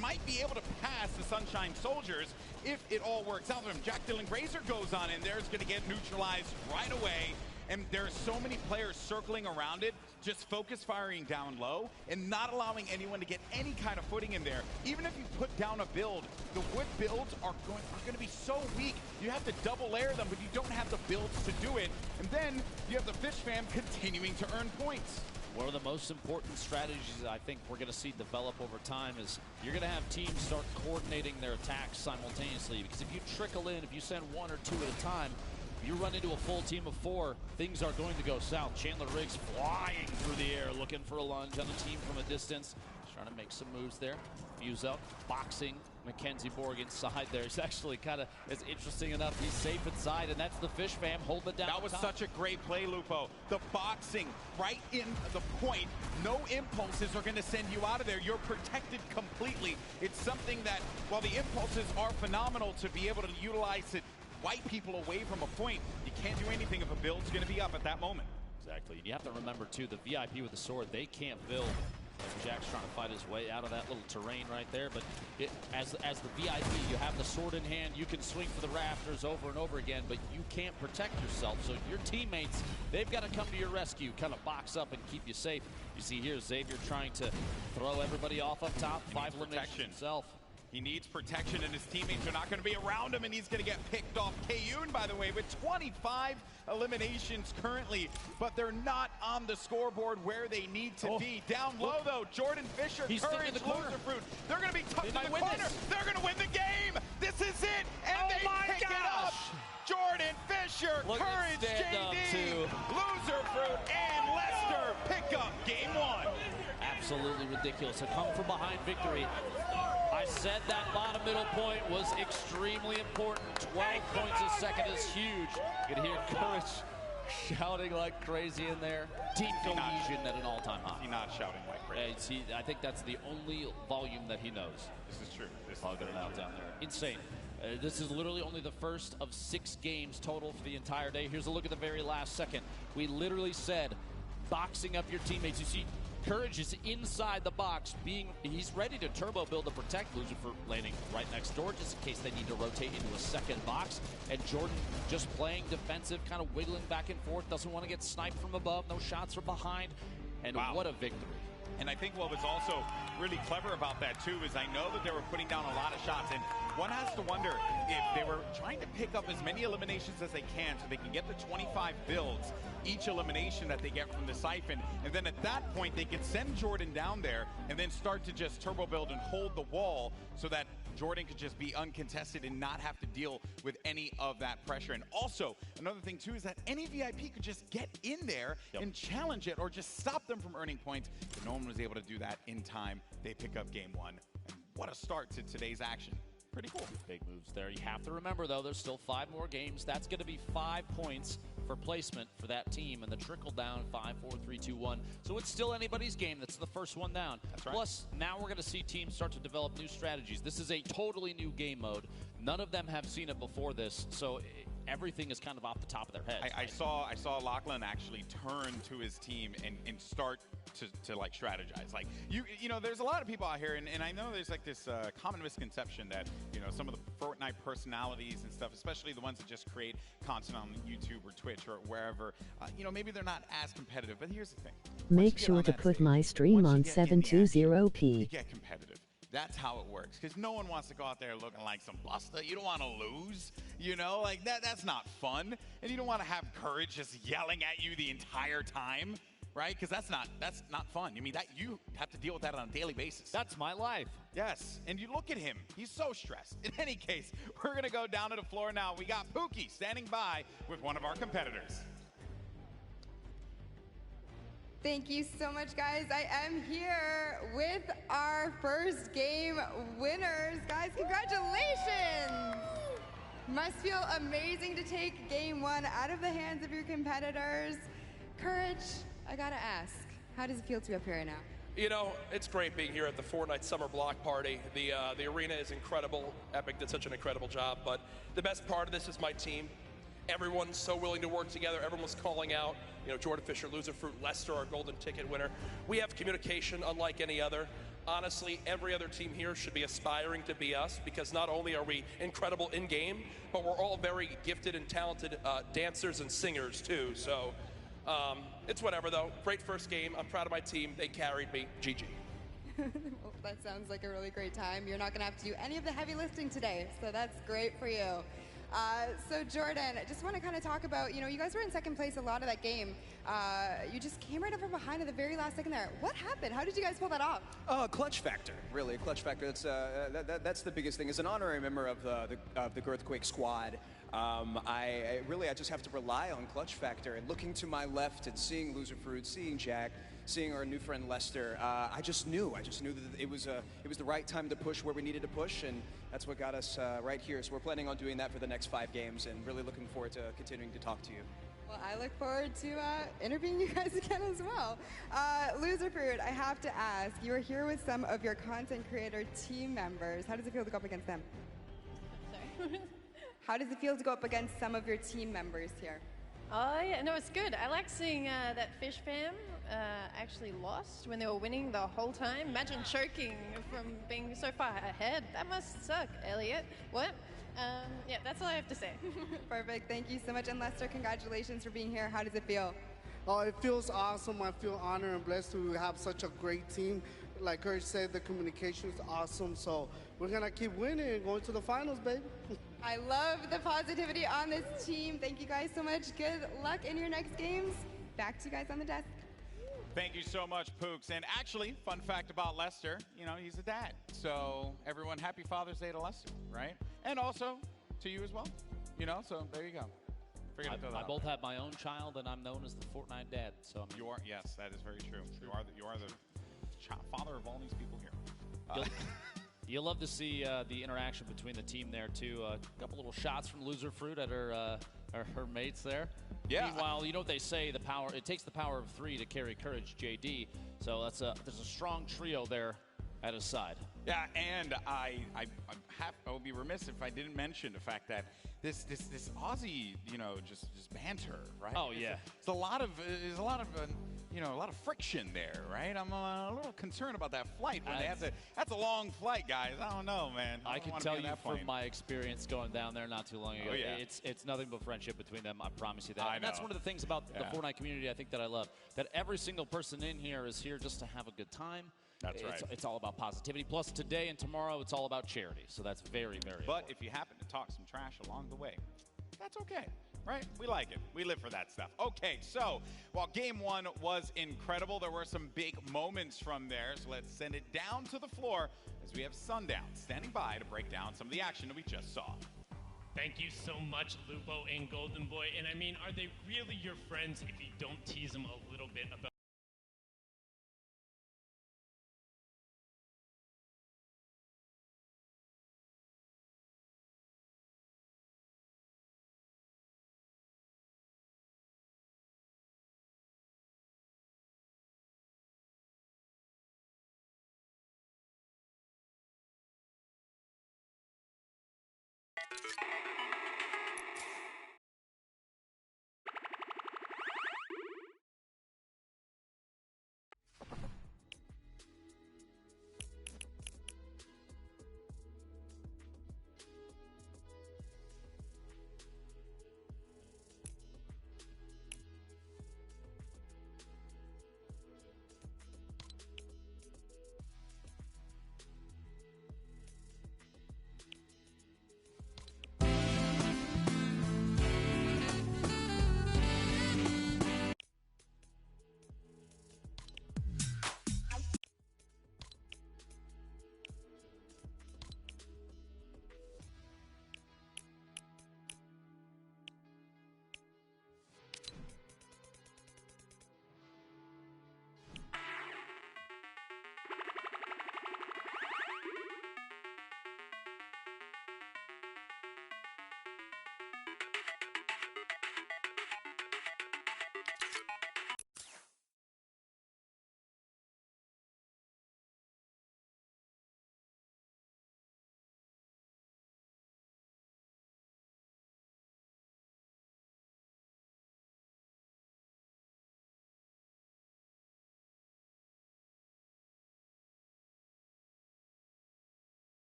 Might be able to pass the Sunshine Soldiers if it all works out for him. Jack Dylan Grazer goes on in there. It's going to get neutralized right away. And there are so many players circling around it, just focus firing down low and not allowing anyone to get any kind of footing in there. Even if you put down a build, the wood builds are going to be so weak. You have to double layer them, but you don't have the builds to do it. And then you have the Fish Fam continuing to earn points. One of the most important strategies I think we're going to see develop over time is you're going to have teams start coordinating their attacks simultaneously, because if you trickle in, if you send 1 or 2 at a time, you run into a full team of 4, things are going to go south. Chandler Riggs flying through the air, looking for a lunge on the team from a distance. Trying to make some moves there. Muzel boxing Mackenzie Borg inside there. He's actually kind of, it's interesting enough, he's safe inside, and that's the Fish Fam holding it down. That was such a great play, Lupo. The boxing right in the point. No impulses are going to send you out of there. You're protected completely. It's something that, while the impulses are phenomenal to be able to utilize it, wipe people away from a point, you can't do anything if a build's going to be up at that moment. Exactly. And you have to remember, too, the VIP with the sword, they can't build Jack's trying to fight his way out of that little terrain right there, but as the VIP, you have the sword in hand, you can swing for the rafters over and over again, but you can't protect yourself. So your teammates, they've got to come to your rescue, kind of box up and keep you safe. You see here Xavier trying to throw everybody off up top, 5 eliminations himself. He needs protection, and his teammates are not going to be around him, and he's going to get picked off. Kayun, by the way, with 25 eliminations currently, but they're not on the scoreboard where they need to be. Down low, though, Jordan Fisher, Courage, Loserfruit. They're going to be tucked in the corner. They're going to win the game. This is it, and they pick it up. Jordan Fisher, Courage, JD, Loserfruit, and Lester pick up game 1. Absolutely ridiculous. A come from behind victory. I said that bottom middle point was extremely important. 12 points a second is huge. You can hear Courage shouting like crazy in there. Deep cohesion at an all-time high. He's not shouting like crazy. I think that's the only volume that he knows. This is true. Plugging it out down there. Insane. This is literally only the first of 6 games total for the entire day. Here's a look at the very last second. We literally said boxing up your teammates. You see, Courage is inside the box, he's ready to turbo build to protect Loser for landing right next door, just in case they need to rotate into a second box. And Jordan just playing defensive, kind of wiggling back and forth, doesn't want to get sniped from above, no shots from behind. And what a victory. And I think what was also really clever about that, too, is I know that they were putting down a lot of shots. And one has to wonder if they were trying to pick up as many eliminations as they can so they can get the 25 builds each elimination that they get from the siphon. And then at that point, they could send Jordan down there and then start to just turbo build and hold the wall so that Jordan could just be uncontested and not have to deal with any of that pressure. And also, another thing, too, is that any VIP could just get in there and challenge it or just stop them from earning points. But no one was able to do that in time. They pick up game 1. And what a start to today's action. Pretty cool. Big moves there. You have to remember, though, there's still 5 more games. That's going to be 5 points for placement for that team. And the trickle down, 5, 4, 3, 2, 1. So it's still anybody's game. That's the first one down. That's right. Plus, now we're going to see teams start to develop new strategies. This is a totally new game mode. None of them have seen it before this. So everything is kind of off the top of their heads. I saw Lachlan actually turn to his team and start to like strategize. Like you know, there's a lot of people out here, and I know there's like this common misconception that, you know, some of the Fortnite personalities and stuff, especially the ones that just create content on YouTube or Twitch or wherever, you know, maybe they're not as competitive. But here's the thing: make sure to put my stream on 720p. You get competitive. That's how it works, because no one wants to go out there looking like some buster. You don't want to lose, you know, like that's not fun. And you don't want to have Courage just yelling at you the entire time, right? Because that's not fun. I mean, that you have to deal with that on a daily basis. That's my life. Yes, and you look at him. He's so stressed. In any case, we're going to go down to the floor now. We got Pookie standing by with one of our competitors. Thank you so much, guys. I am here with our first game winners. Guys, congratulations! Must feel amazing to take game 1 out of the hands of your competitors. Courage, I gotta ask, how does it feel to be up here right now? You know, it's great being here at the Fortnite Summer Block Party. The arena is incredible. Epic did such an incredible job, but the best part of this is my team. Everyone's so willing to work together. Everyone's calling out, you know, Jordan Fisher, Loserfruit, Lester, our golden ticket winner. We have communication unlike any other. Honestly, every other team here should be aspiring to be us, because not only are we incredible in-game, but we're all very gifted and talented dancers and singers, too. So it's whatever, though. Great first game. I'm proud of my team. They carried me. GG. Well, that sounds like a really great time. You're not going to have to do any of the heavy lifting today, so that's great for you. So Jordan, I just want to kind of talk about, you know, you guys were in second place a lot of that game. You just came right up from behind at the very last second there. What happened? How did you guys pull that off? Clutch factor, really. Clutch factor. That's the biggest thing. As an honorary member of the Girthquake squad, I just have to rely on clutch factor. And looking to my left and seeing Loserfruit, seeing Jack, seeing our new friend Lester, I just knew that it was the right time to push where we needed to push, and that's what got us right here. So we're planning on doing that for the next 5 games, and really looking forward to continuing to talk to you. Well, I look forward to interviewing you guys again as well. Loserfruit, I have to ask, you are here with some of your content creator team members. How does it feel to go up against them? Sorry. How does it feel to go up against some of your team members here? Oh, yeah, no, it's good. I like seeing that Fish fam actually lost when they were winning the whole time. Imagine choking from being so far ahead. That must suck, Elliot. What? Yeah, that's all I have to say. Perfect. Thank you so much. And Lester, congratulations for being here. How does it feel? Oh, it feels awesome. I feel honored and blessed to have such a great team. Like Courage said, the communication is awesome. So we're going to keep winning and going to the finals, baby. I love the positivity on this team. Thank you guys so much. Good luck in your next games. Back to you guys on the desk. Thank you so much, Pooks. And actually, fun fact about Lester, you know, he's a dad. So everyone, happy Father's Day to Lester, right? And also to you as well. You know, so there you go. I both have my own child, and I'm known as the Fortnite dad. So you are, yes, that is very true. You are the father of all these people here. You'll love to see the interaction between the team there too. A couple little shots from Loser Fruit at her mates there. Yeah. Meanwhile, you know what they say: it takes the power of 3 to carry Courage, JD. So there's a strong trio there at his side. Yeah, and I would be remiss if I didn't mention the fact that this Aussie, you know, just banter, right? Oh yeah. There's a lot of friction there, right? I'm a little concerned about that flight when they have to. That's a long flight, guys. I don't know, man. I can tell you from my experience going down there not too long ago. Oh, yeah. It's nothing but friendship between them. I promise you that. I And that's know. one of the things about Yeah. the Fortnite community I think that I love. That every single person in here is here just to have a good time. That's right. It's all about positivity. Plus, today and tomorrow, it's all about charity. So that's very, very But important. if you happen to talk some trash along the way, that's okay, right? We like it. We live for that stuff. Okay, so while game one was incredible, there were some big moments from there. So let's send it down to the floor as we have Sundown standing by to break down some of the action that we just saw. Thank you so much, Lupo and Golden Boy. And I mean, are they really your friends if you don't tease them a little bit about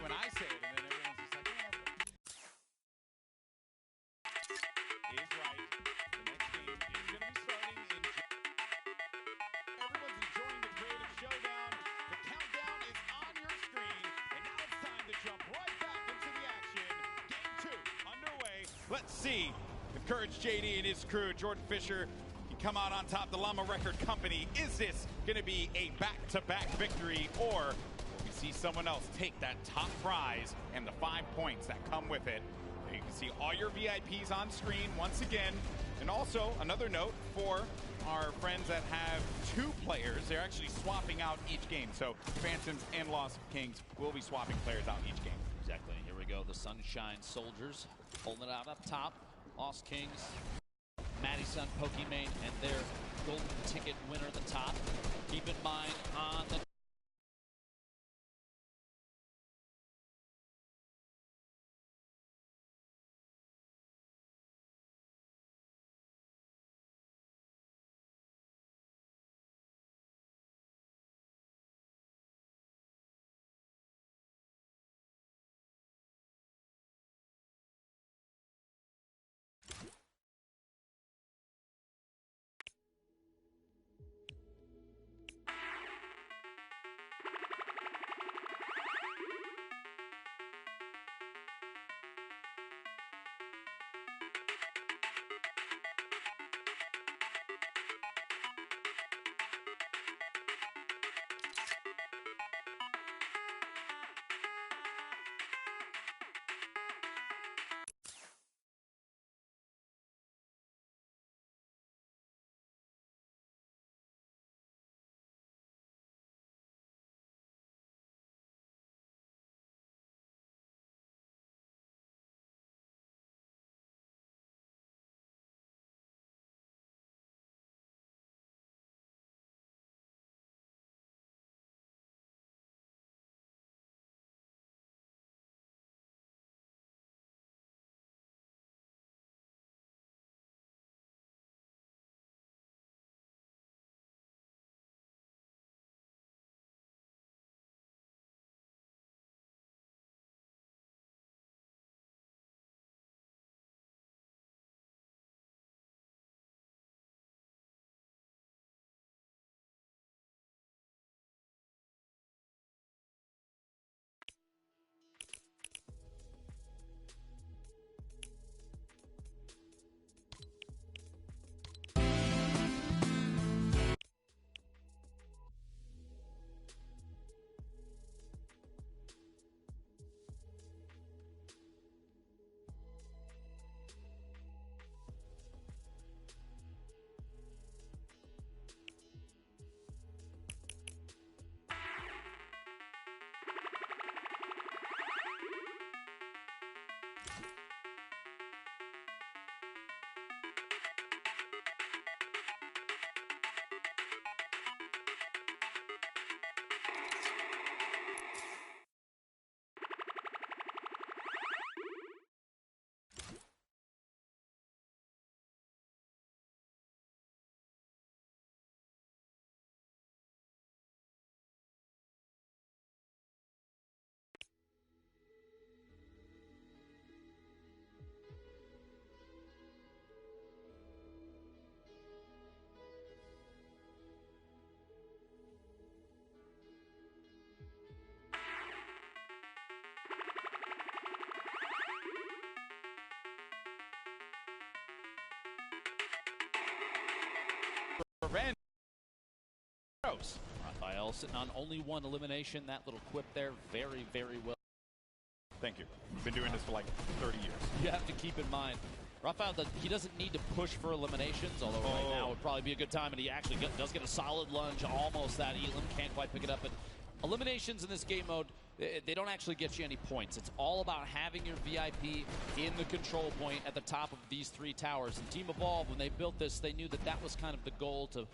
when I say it, and then everyone's just like, yeah. Is right. The next game is going to be starting in. Everyone's enjoying the creative showdown. The countdown is on your screen, and now it's time to jump right back into the action. Game 2 underway. Let's see if Courage JD and his crew, Jordan Fisher, can come out on top. The Llama Record Company. Is this going to be a back-to-back victory, or see someone else take that top prize and the 5 points that come with it? You can see all your VIPs on screen once again. And also, another note for our friends that have 2 players, they're actually swapping out each game. So Phantoms and Lost Kings will be swapping players out each game. Exactly. Here we go. The Sunshine Soldiers pulling it out up top. Lost Kings, Madison, Pokimane, and their golden ticket winner at the top. Keep in mind on the revenge. Raphael sitting on only 1 elimination. That little quip there, very, very well. Thank you. We've been doing this for like 30 years. You have to keep in mind, Raphael, he doesn't need to push for eliminations, although right now would probably be a good time, and he actually does get a solid lunge, almost that Elam, can't quite pick it up. But eliminations in this game mode, they don't actually get you any points. It's all about having your VIP in the control point at the top of these 3 towers. And Team Evolve, when they built this, they knew that that was kind of the goal, to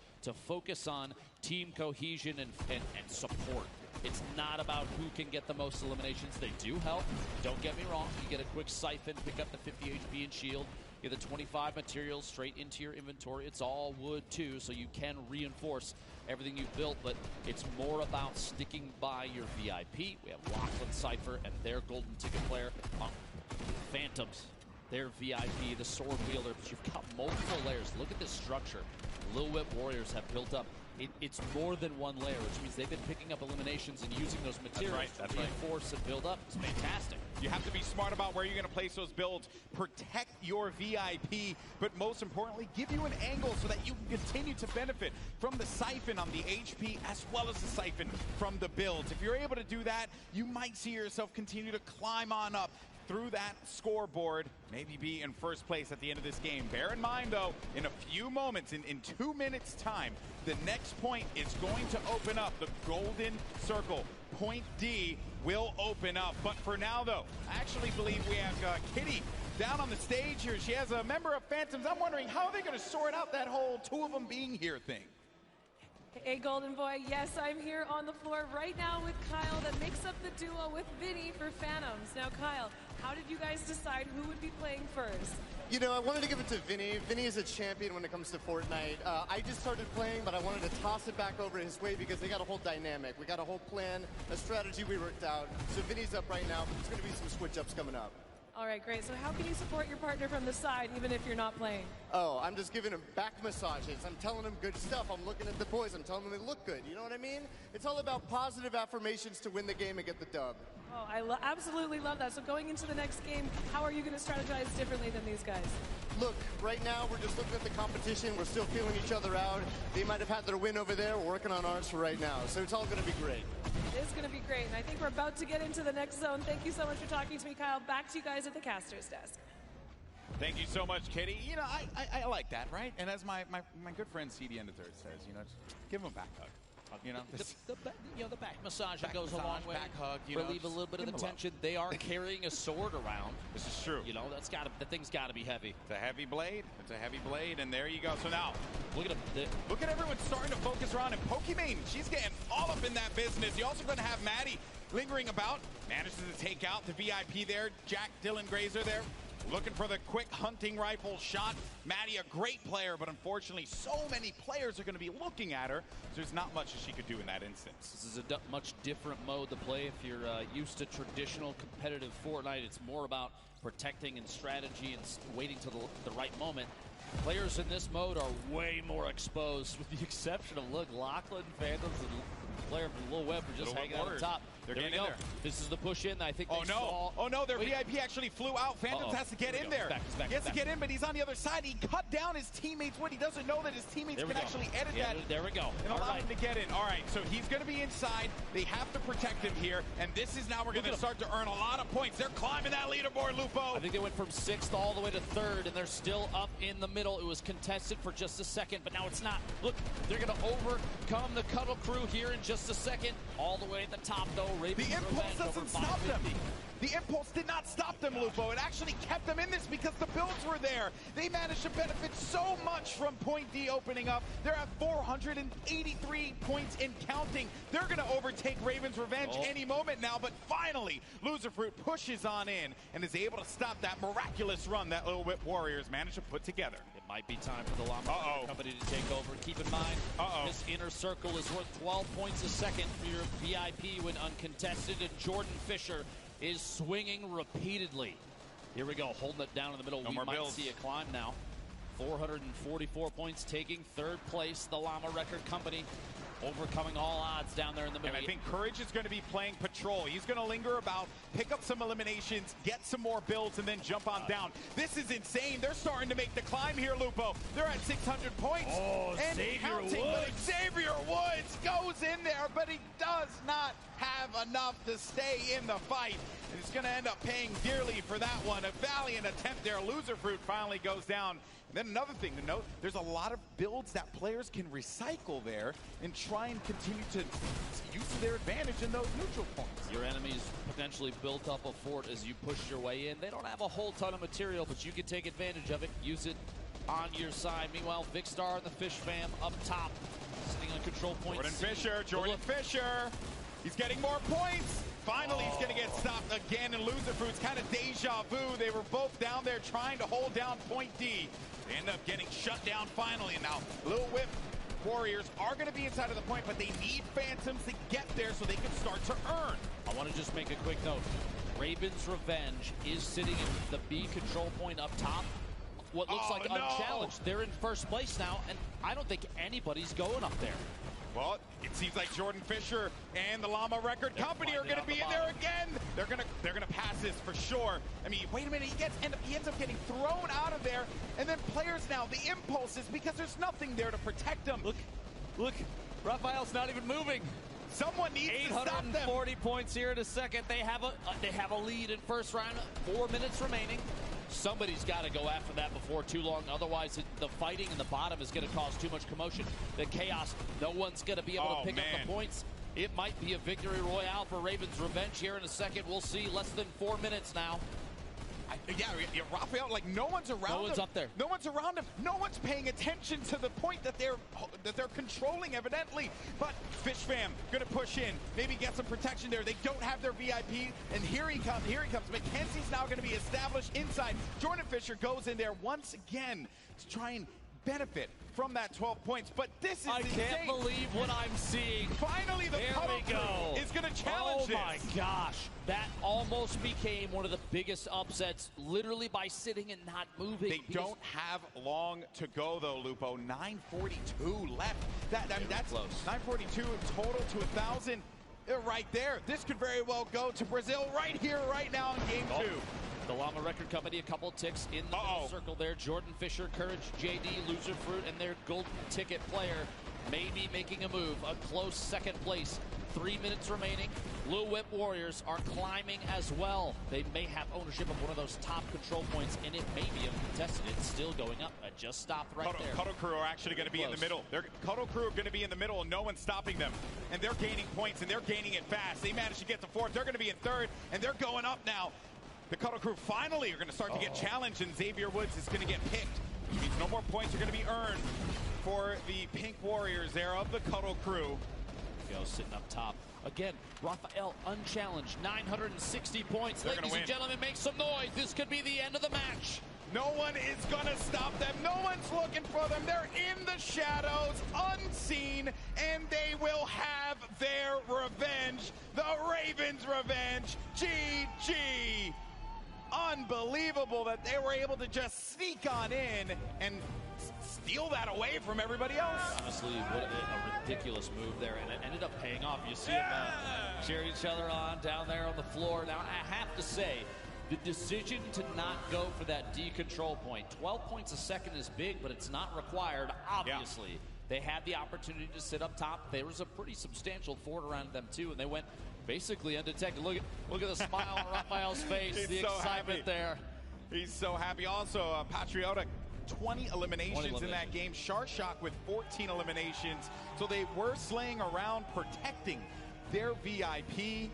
focus on team cohesion and support. It's not about who can get the most eliminations. They do help. Don't get me wrong. You get a quick siphon, pick up the 50 HP and shield. Get the 25 materials straight into your inventory. It's all wood too, so you can reinforce everything you've built, but it's more about sticking by your VIP. We have Lachlan Cypher and their golden ticket player. Phantoms, their VIP, the sword wielder, but you've got multiple layers. Look at this structure Lil Whip Warriors have built up. It's more than 1 layer, which means they've been picking up eliminations and using those materials to reinforce and build up. It's fantastic. You have to be smart about where you're going to place those builds, protect your VIP, but most importantly, give you an angle so that you can continue to benefit from the siphon on the HP as well as the siphon from the builds. If you're able to do that, you might see yourself continue to climb on up. through that scoreboard, maybe be in first place at the end of this game. Bear in mind, though, in a few moments, in 2 minutes' time, the next point is going to open up. The golden circle. Point D will open up. But for now, though, I actually believe we have Kitty down on the stage here. She has a member of Phantoms. I'm wondering how are they going to sort out that whole two of them being here thing. Hey, Golden Boy, yes, I'm here on the floor right now with Kyle that makes up the duo with Vinny for Phantoms. Now, Kyle, how did you guys decide who would be playing first? You know, I wanted to give it to Vinny. Vinny is a champion when it comes to Fortnite. I just started playing, but I wanted to toss it back over his way because they got a whole dynamic. We got a whole plan, a strategy we worked out. So Vinny's up right now, but there's going to be some switch-ups coming up. All right, great. So how can you support your partner from the side even if you're not playing? Oh, I'm just giving him back massages. I'm telling him good stuff. I'm looking at the boys. I'm telling them they look good. You know what I mean? It's all about positive affirmations to win the game and get the dub. Oh, I absolutely love that. So going into the next game, how are you going to strategize differently than these guys? Look, right now we're just looking at the competition. We're still feeling each other out. They might have had their win over there. We're working on ours for right now. So it's all going to be great. It is going to be great. And I think we're about to get into the next zone. Thank you so much for talking to me, Kyle. Back to you guys at the caster's desk. Thank you so much, Kitty. You know, I like that, right? And as my good friend CD End the Third says, you know, just give him a back hug. You know, the back massage goes a long way. Back hug, relieve a little bit of the tension. They are carrying a sword around. This is true. You know, the thing's got to be heavy. It's a heavy blade. It's a heavy blade, and there you go. So now, look at him. Look at everyone starting to focus around, and Pokimane, she's getting all up in that business. You're also going to have Maddie lingering about, manages to take out the VIP there. Jack Dylan Grazer there. Looking for the quick hunting rifle shot. Maddie, a great player, but unfortunately so many players are going to be looking at her, so there's not much that she could do in that instance. This is a much different mode to play. If you're used to traditional competitive Fortnite, it's more about protecting and strategy and waiting till the right moment. Players in this mode are way more exposed, with the exception of, look, Lachlan, Phantoms, and player from Lil Web are just hanging out on top. They're there we getting go. in there. This is the push in. I think oh no, their VIP actually flew out. Phantoms has to get in there. He has to get in, but he's on the other side. He cut down his teammates. What he doesn't know that his teammates can actually edit that. There we go. And allow him to get in. All right, so he's going to be inside. They have to protect him here, and this is now we're going to start to earn a lot of points. They're climbing that leaderboard, Lupo. I think they went from 6th all the way to 3rd, and they're still up in the middle. It was contested for just a second, but now it's not. Look, they're going to overcome the Cuddle crew here in just a second. All the way at the top, though. The impulse doesn't stop them. The impulse did not stop them, Lupo. It actually kept them in this because the builds were there. They managed to benefit so much from Point D opening up. They're at 483 points and counting. They're going to overtake Raven's Revenge any moment now, but finally, Loserfruit pushes on in and is able to stop that miraculous run that Little Whip Warriors managed to put together. It might be time for the Llama Company to take over. Keep in mind, this inner circle is worth 12 points a second for your VIP when uncontested, and Jordan Fisher is swinging repeatedly. Here we go, holding it down in the middle. We might see a climb now. 444 points, taking 3rd place. The Llama Record Company overcoming all odds down there in the middle. And I think Courage is going to be playing patrol. He's going to linger about, pick up some eliminations, get some more builds, and then jump on down. This is insane. They're starting to make the climb here, Lupo. They're at 600 points. And counting, but Xavier Woods goes in there, but he does not have enough to stay in the fight. And it's going to end up paying dearly for that one. A valiant attempt there. Loserfruit finally goes down. And then another thing to note, there's a lot of builds that players can recycle there and try and continue to use to their advantage in those neutral points. Your enemies potentially built up a fort as you push your way in. They don't have a whole ton of material, but you can take advantage of it, use it on your side. Meanwhile, Vicstar and the Fish Fam up top, sitting on control point. Jordan Fisher. He's getting more points. Finally, he's going to get stopped again, and Loserfruit's kind of deja vu. They were both down there trying to hold down Point D. They end up getting shut down finally, and now Lil Whip Warriors are going to be inside of the point, but they need Phantoms to get there so they can start to earn. I want to just make a quick note. Raven's Revenge is sitting in the B control point up top. What looks like unchallenged. They're in 1st place now, and I don't think anybody's going up there. Well, it seems like Jordan Fisher and the Llama Record Company are going to be in there again. They're gonna pass this for sure. I mean, wait a minute, he ends up getting thrown out of there, and then players now, the impulses, because there's nothing there to protect them. Look, Raphael's not even moving. Someone needs to stop them. 840 points here in a second. They have a lead in first round. 4 minutes remaining. Somebody's got to go after that before too long. Otherwise, the fighting in the bottom is going to cause too much commotion. The chaos. No one's going to be able to pick up the points. It might be a victory royale for Ravens Revenge here in a second. We'll see. Less than 4 minutes now. Yeah, Raphael, like no one's around him. No one's up there. No one's around him. No one's paying attention to the point that they're controlling, evidently. But Fish Fam gonna push in, maybe get some protection there. They don't have their VIP, and here he comes. Mackenzie's now gonna be established inside. Jordan Fisher goes in there once again to try and benefit from that 12 points, but this is insane. I can't believe what I'm seeing. Finally, the Cuddle Crew is going to challenge this. Oh my gosh, that almost became one of the biggest upsets, literally by sitting and not moving. They don't have long to go, though, Lupo. 9:42 left. That's close. 9:42 in total to 1,000 right there. This could very well go to Brazil right here, right now in game 2. The Llama Record Company, a couple ticks in the middle circle there. Jordan Fisher, Courage, JD, Loser Fruit, and their golden ticket player may be making a move. A close second place. 3 minutes remaining. Blue Whip Warriors are climbing as well. They may have ownership of one of those top control points, and it may be uncontested. It's still going up. I just stopped right there. Cuddle Crew are actually going to be in the middle. Cuddle Crew are going to be in the middle, and no one's stopping them. And they're gaining points, and they're gaining it fast. They managed to get to 4th. They're going to be in 3rd, and they're going up now. The Cuddle Crew finally are going to start to get challenged, and Xavier Woods is going to get picked. Which means no more points are going to be earned for the Pink Warriors there of the Cuddle Crew. Go sitting up top. Again, Raphael unchallenged, 960 points. They're Ladies and gentlemen, make some noise. This could be the end of the match. No one is going to stop them. No one's looking for them. They're in the shadows, unseen, and they will have their revenge. The Ravens' revenge. GG. Unbelievable that they were able to just sneak on in and steal that away from everybody else. Honestly, what a ridiculous move there, and it ended up paying off. You see them cheering each other on down there on the floor. Now, I have to say, the decision to not go for that D control point, 12 points a second is big, but it's not required, obviously. Yeah. They had the opportunity to sit up top. There was a pretty substantial fort around them, too, and they went basically undetected. Look at the smile on Raphael's face, the so excitement there. He's so happy. Also, Patriotic, 20 eliminations in that game. Sharshock with 14 eliminations. So they were slaying around, protecting their VIP.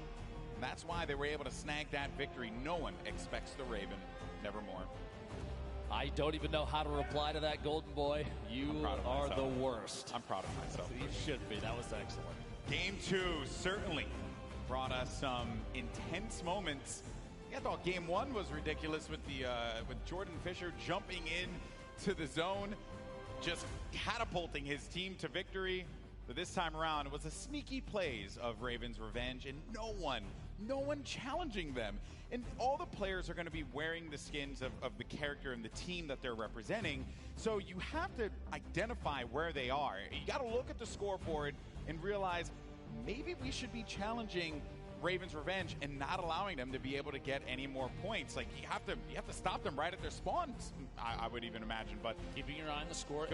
That's why they were able to snag that victory. No one expects the Raven, nevermore. I don't even know how to reply to that, Golden Boy. You are the worst. I'm proud of myself. You should be. That was excellent. Game 2 certainly brought us some intense moments. I thought game 1 was ridiculous with Jordan Fisher jumping in to the zone, just catapulting his team to victory. But this time around, it was a sneaky plays of Ravens Revenge, and no one challenging them. And all the players are going to be wearing the skins of the character and the team that they're representing. So you have to identify where they are. You got to look at the scoreboard and realize maybe we should be challenging Ravens Revenge and not allowing them to be able to get any more points. Like you have to stop them right at their spawns. I would even imagine, but keeping your eye on the score.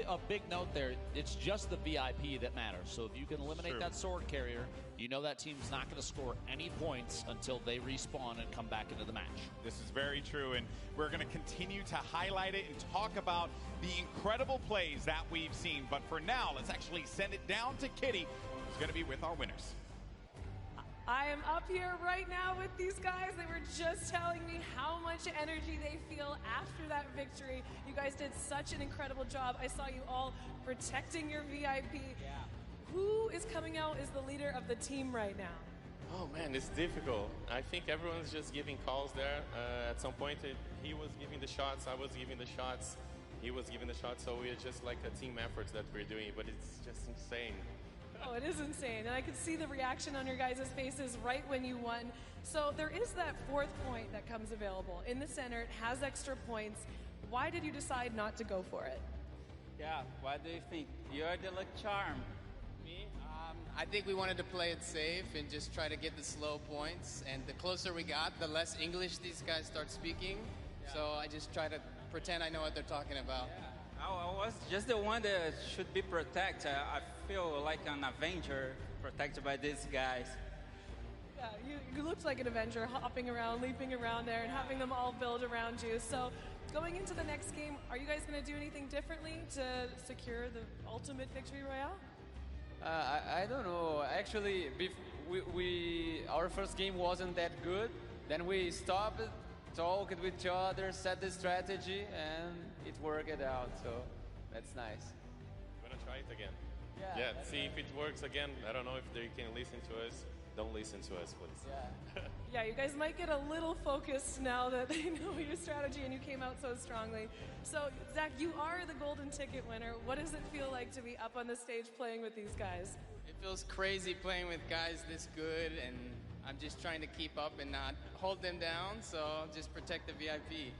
A big note there. It's just the VIP that matters. So if you can eliminate that sword carrier, you know that team's not going to score any points until they respawn and come back into the match. This is very true, and we're going to continue to highlight it and talk about the incredible plays that we've seen. But for now, let's actually send it down to Kitty, who's going to be with our winners. I am up here right now with these guys. They were just telling me how much energy they feel after that victory. You guys did such an incredible job. I saw you all protecting your VIP. Yeah. Who is coming out as the leader of the team right now? Oh man, it's difficult. I think everyone's just giving calls there. At some point, he was giving the shots, I was giving the shots, he was giving the shots, so we're just like a team effort that we're doing, but it's just insane. Oh, it is insane. And I could see the reaction on your guys' faces right when you won. So there is that 4th point that comes available. In the center, it has extra points. Why did you decide not to go for it? Yeah, what do you think? You're the luck charm. Me? I think we wanted to play it safe and just try to get the slow points. And the closer we got, the less English these guys start speaking. Yeah. So I just try to pretend I know what they're talking about. Yeah. I was just the one that should be protected. I feel like an Avenger protected by these guys. Yeah, you looked like an Avenger, hopping around, leaping around there, and having them all build around you. So, going into the next game, are you guys going to do anything differently to secure the ultimate victory royale? I don't know. Actually, our first game wasn't that good. Then we stopped, talked with each other, set the strategy, and it worked out. So that's nice. I'm gonna try it again. Yeah, see if it works again. I don't know if they can listen to us. Don't listen to us, please. Yeah. Yeah, you guys might get a little focused now that they know your strategy and you came out so strongly. So, Zach, you are the golden ticket winner. What does it feel like to be up on the stage playing with these guys? It feels crazy playing with guys this good, and I'm just trying to keep up and not hold them down, so just protect the VIP.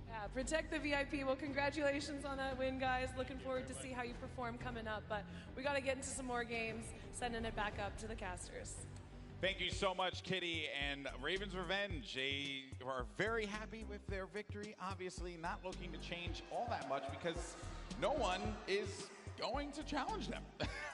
Yeah, protect the VIP. Well, congratulations on that win, guys. Looking forward to see how you perform coming up. But we got to get into some more games, sending it back up to the casters. Thank you so much, Kitty. And Ravens Revenge, they are very happy with their victory. Obviously not looking to change all that much because no one is going to challenge them.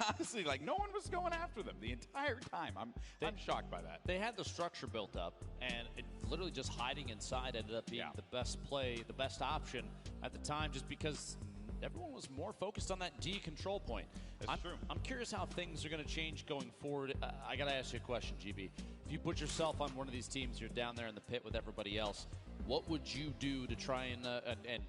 Honestly, like no one was going after them the entire time. I'm shocked by that. They had the structure built up, and it literally just hiding inside ended up being the best play, the best option at the time, just because everyone was more focused on that D control point. That's true. I'm curious how things are going to change going forward. I got to ask you a question, GB. If you put yourself on one of these teams, you're down there in the pit with everybody else, what would you do to try and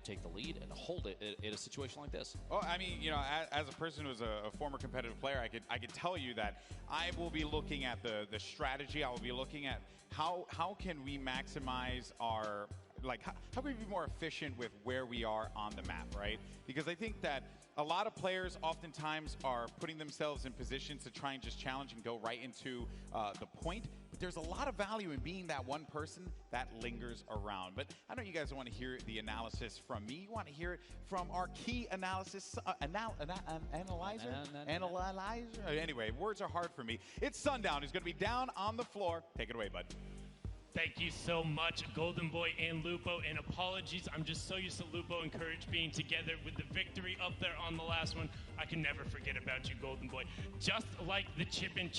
take the lead and hold it in a situation like this? Well, I mean, you know, as a person who's a former competitive player, I could tell you that I will be looking at the strategy. I will be looking at how can we maximize our, like, how can we be more efficient with where we are on the map, right? Because I think that a lot of players oftentimes are putting themselves in positions to try and just challenge and go right into the point. But there's a lot of value in being that one person that lingers around. But I know you guys want to hear the analysis from me. You want to hear it from our key analysis analyzer. Anyway, words are hard for me. It's Sundown, who's going to be down on the floor. Take it away, bud. Thank you so much, Golden Boy and Lupo, and apologies, I'm just so used to Lupo and Courage being together with the victory up there on the last one. I can never forget about you, Golden Boy. Just like the Chicken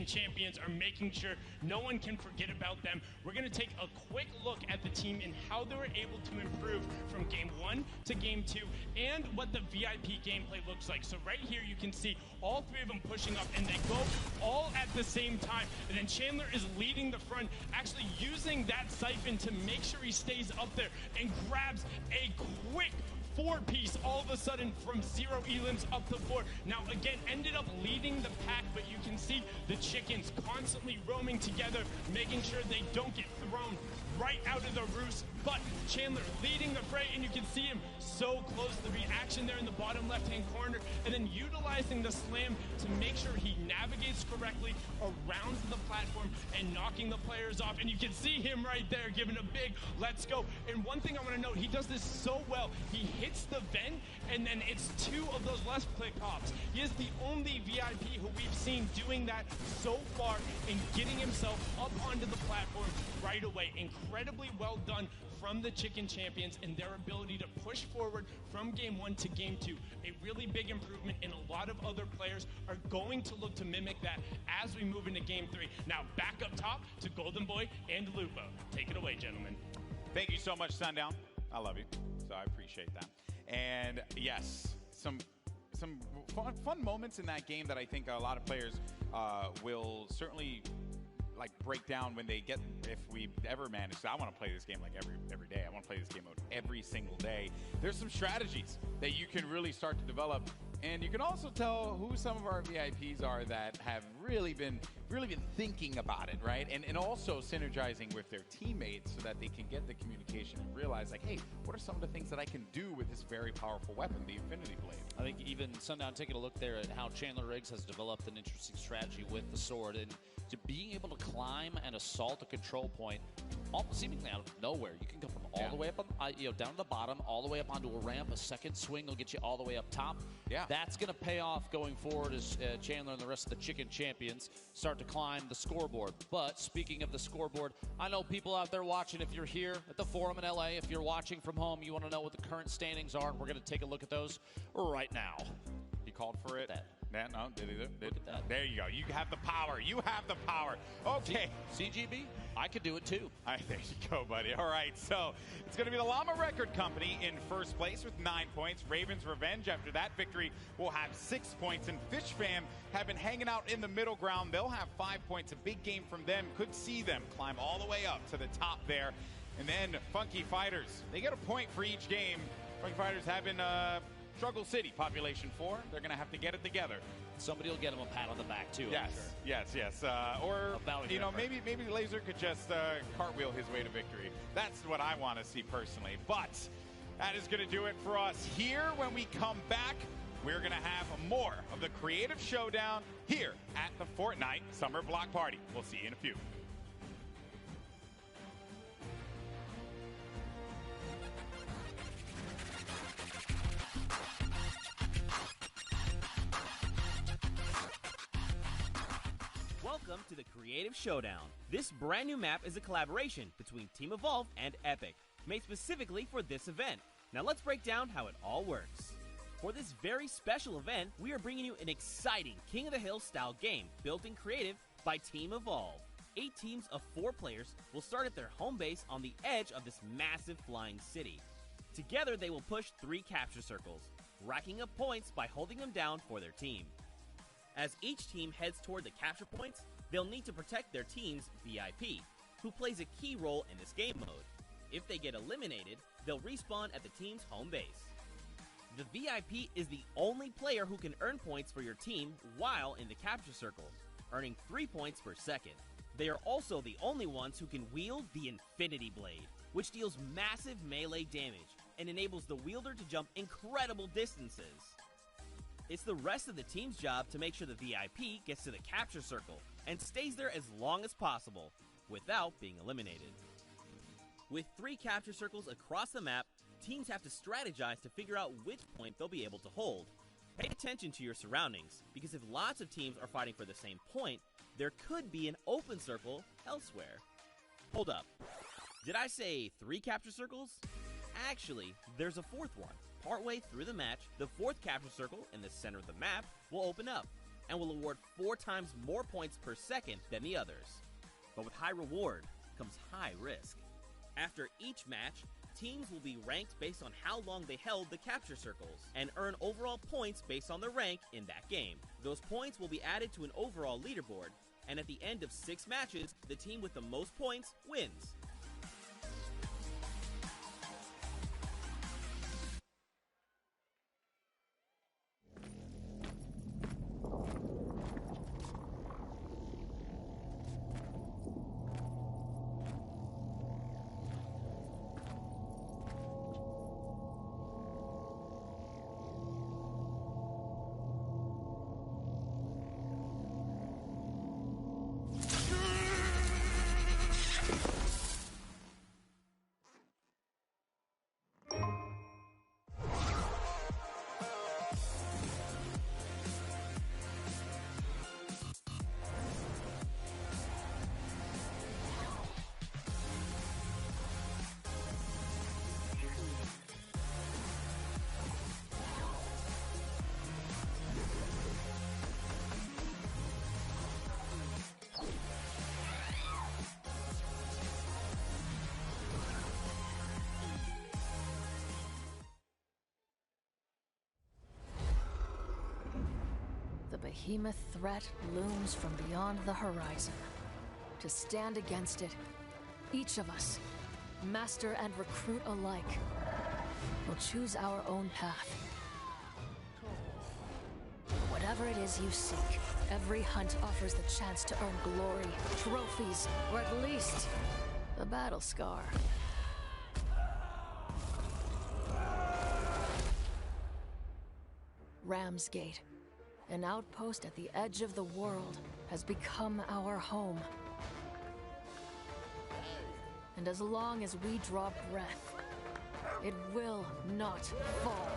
Champions are making sure no one can forget about them, we're going to take a quick look at the team and how they were able to improve from Game 1 to Game 2 and what the VIP gameplay looks like. So right here you can see all three of them pushing up, and they go all at the same time. And then Chandler is leading the front, actually using that siphon to make sure he stays up there and grabs a quick four-piece all of a sudden from 0 elims up to 4. Now again, ended up leading the pack, but you can see the chickens constantly roaming together, making sure they don't get thrown right out of the roost. But Chandler leading the fray, and you can see him so close to the reaction there in the bottom left-hand corner, and then utilizing the slam to make sure he navigates correctly around the platform and knocking the players off. And you can see him right there giving a big let's go. And one thing I want to note, he does this so well. He hits the vent, and then it's 2 of those left click hops. He is the only VIP who we've seen doing that so far and getting himself up onto the platform right away. Incredibly well done from the Chicken Champions and their ability to push forward from Game 1 to Game 2. A really big improvement, and a lot of other players are going to look to mimic that as we move into Game 3. Now back up top to Golden Boy and Lupo. Take it away, gentlemen. Thank you so much, Sundown. I love you, so I appreciate that. And yes, some fun moments in that game that I think a lot of players will certainly like break down when they get, if we ever manage to. I want to play this game like every day. I want to play this game mode every single day. There's some strategies that you can really start to develop, and you can also tell who some of our VIPs are that have really been thinking about it, right? And also synergizing with their teammates so that they can get the communication and realize, like, hey, what are some of the things that I can do with this very powerful weapon, the Infinity Blade? I think even Sundown taking a look there at how Chandler Riggs has developed an interesting strategy with the sword, and to being able to climb and assault a control point seemingly out of nowhere. You can go from all the way up on, down to the bottom, all the way up onto a ramp. A second swing will get you all the way up top. Yeah, that's going to pay off going forward as Chandler and the rest of the Chicken Champions start to climb the scoreboard. But speaking of the scoreboard, I know people out there watching, if you're here at the Forum in LA, if you're watching from home, you want to know what the current standings are. We're going to take a look at those right now. He called for it. Yeah, no, look at that. There you go. You have the power. You have the power. Okay. CGB, I could do it too. All right, there you go, buddy. All right, so it's going to be the Llama Record Company in first place with 9 points. Raven's Revenge, after that victory, will have 6 points. And Fish Fam have been hanging out in the middle ground. They'll have 5 points. A big game from them. Could see them climb all the way up to the top there. And then Funky Fighters, they get a point for each game. Funky Fighters have been Struggle City, population 4. They're going to have to get it together. Somebody will get them a pat on the back, too. Yes, yes. Or, Bounty you know, member. maybe Laser could just cartwheel his way to victory. That's what I want to see personally. But that is going to do it for us here. When we come back, we're going to have more of the Creative Showdown here at the Fortnite Summer Block Party. We'll see you in a few. Welcome to the Creative Showdown. This brand new map is a collaboration between Team Evolve and Epic, made specifically for this event. Now let's break down how it all works. For this very special event, we are bringing you an exciting King of the Hill style game built in creative by Team Evolve. 8 teams of 4 players will start at their home base on the edge of this massive flying city. Together they will push 3 capture circles, racking up points by holding them down for their team. As each team heads toward the capture points, they'll need to protect their team's VIP, who plays a key role in this game mode. If they get eliminated, they'll respawn at the team's home base. The VIP is the only player who can earn points for your team while in the capture circle, earning 3 points per second. They are also the only ones who can wield the Infinity Blade, which deals massive melee damage and enables the wielder to jump incredible distances. It's the rest of the team's job to make sure the VIP gets to the capture circle and stays there as long as possible without being eliminated. With 3 capture circles across the map, teams have to strategize to figure out which point they'll be able to hold. Pay attention to your surroundings, because if lots of teams are fighting for the same point, there could be an open circle elsewhere. Hold up. Did I say 3 capture circles? Actually, there's a 4th one. Partway through the match, the 4th capture circle in the center of the map will open up and will award 4 times more points per second than the others. But with high reward comes high risk. After each match, teams will be ranked based on how long they held the capture circles and earn overall points based on their rank in that game. Those points will be added to an overall leaderboard, and at the end of 6 matches, the team with the most points wins. The behemoth threat looms from beyond the horizon. To stand against it, each of us, master and recruit alike, will choose our own path. Whatever it is you seek, every hunt offers the chance to earn glory, trophies, or at least the battle scar. Ramsgate, an outpost at the edge of the world, has become our home. And as long as we draw breath, it will not fall.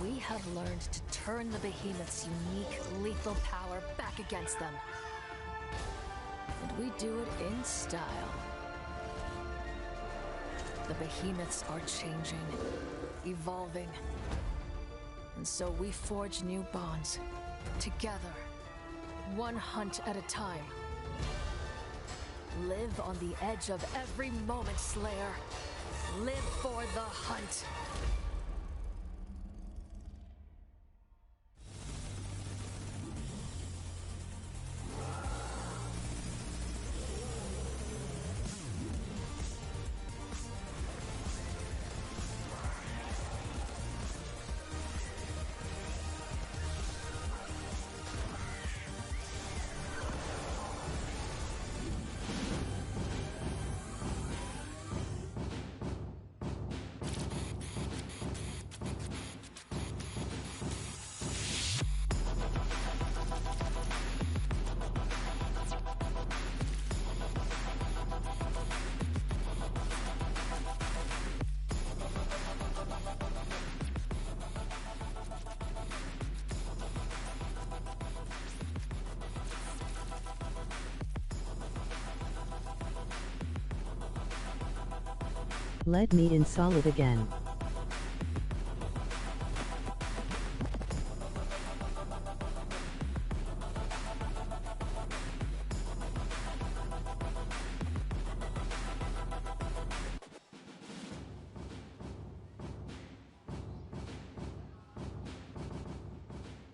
We have learned to turn the behemoth's unique, lethal power back against them. And we do it in style. The behemoths are changing, evolving. And so we forge new bonds, together, one hunt at a time. Live on the edge of every moment, Slayer. Live for the hunt. Let me in solid again.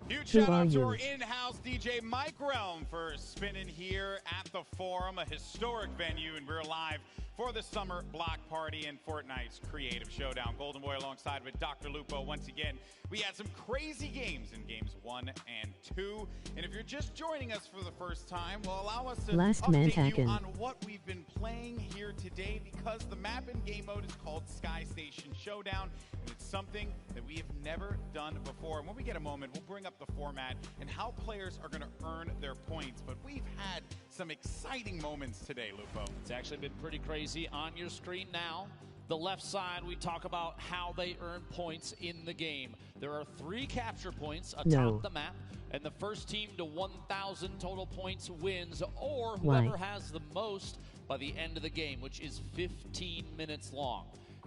Huge Who shout are out to you? our in-house DJ Mike Realm for spinning here at the Forum, a historic venue, and we're live for the summer block party and Fortnite's creative showdown. Golden Boy alongside with Dr. Lupo. Once again, we had some crazy games in games 1 and 2. And if you're just joining us for the first time, well, allow us to Last man update you tackin'. on what we've been playing here today, because the map and game mode is called Sky Station Showdown, and it's something that we have never done before. And when we get a moment, we'll bring up the format and how players are going to earn their points. But we've had some exciting moments today, Lupo. It's actually been pretty crazy. On your screen now, the left side, we talk about how they earn points in the game. There are 3 capture points atop the map, and the first team to 1,000 total points wins, or whoever has the most by the end of the game, which is 15 minutes long.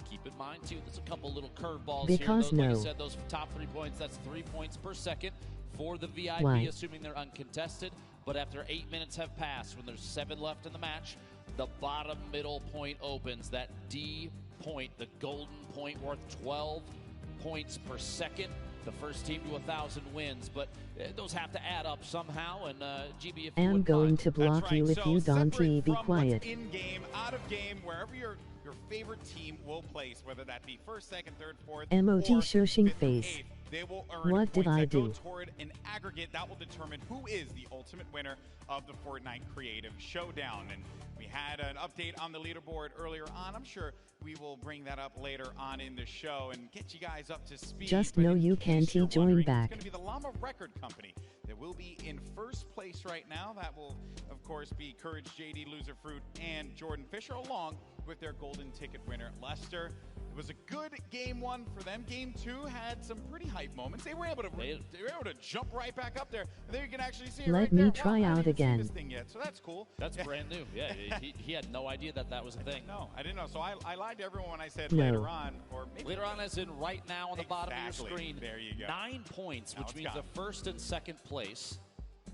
Keep in mind, too, there's a couple little curveballs here. Because Like I said, those top 3 points, that's 3 points per second for the VIP, Why? assuming they're uncontested. But after 8 minutes have passed, when there's 7 left in the match, the bottom middle point opens. That D point, the golden point, worth 12 points per second. The first team to 1,000 wins, but those have to add up somehow. And GB, if you I'm wouldn't going mind. to block you if you don't be quiet. In game, out of game, wherever your favorite team will place, whether that be first, second, third, fourth, Emoji or shushing fifth or face. eighth, they will earn What did points I that go do? toward an aggregate that will determine who is the ultimate winner of the Fortnite Creative Showdown. And we had an update on the leaderboard earlier on. I'm sure we will bring that up later on in the show and get you guys up to speed. Just But know in you case can't you're join wondering, back. It's going to be the Llama Record Company that will be in first place right now. That will, of course, be Courage JD, Loser Fruit, and Jordan Fisher, along with their golden ticket winner, Lester. It was a good game 1 for them. Game 2 had some pretty hype moments. They were able to jump right back up there. And there you can actually see it Let right me there. try Wow, I out haven't seen again. this thing yet, so that's cool. That's Yeah. brand new. Yeah, he had no idea that was a thing. No, I didn't know. So I lied to everyone when I said No. later on, or maybe Later on, as in right now on the bottom of your Exactly. screen, There you go. 9 points, Now which it's means gone. the first and second place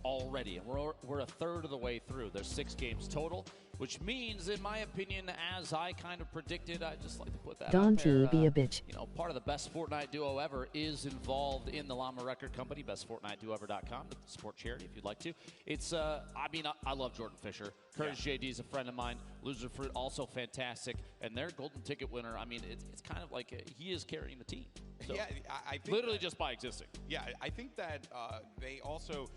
already. And we're a third of the way through. There's 6 games total, which means, in my opinion, as I kind of predicted, I just like to put that Don't out there. you be a bitch. You know, part of the best Fortnite duo ever is involved in the Llama Record Company, bestfortniteduoever.com, to support charity if you'd like to. It's, I love Jordan Fisher. Courage JD is a friend of mine. Loser Fruit, also fantastic. And their golden ticket winner, I mean, it's kind of like he is carrying the team. So, yeah, I think literally that- just by existing. Yeah, I think that they also,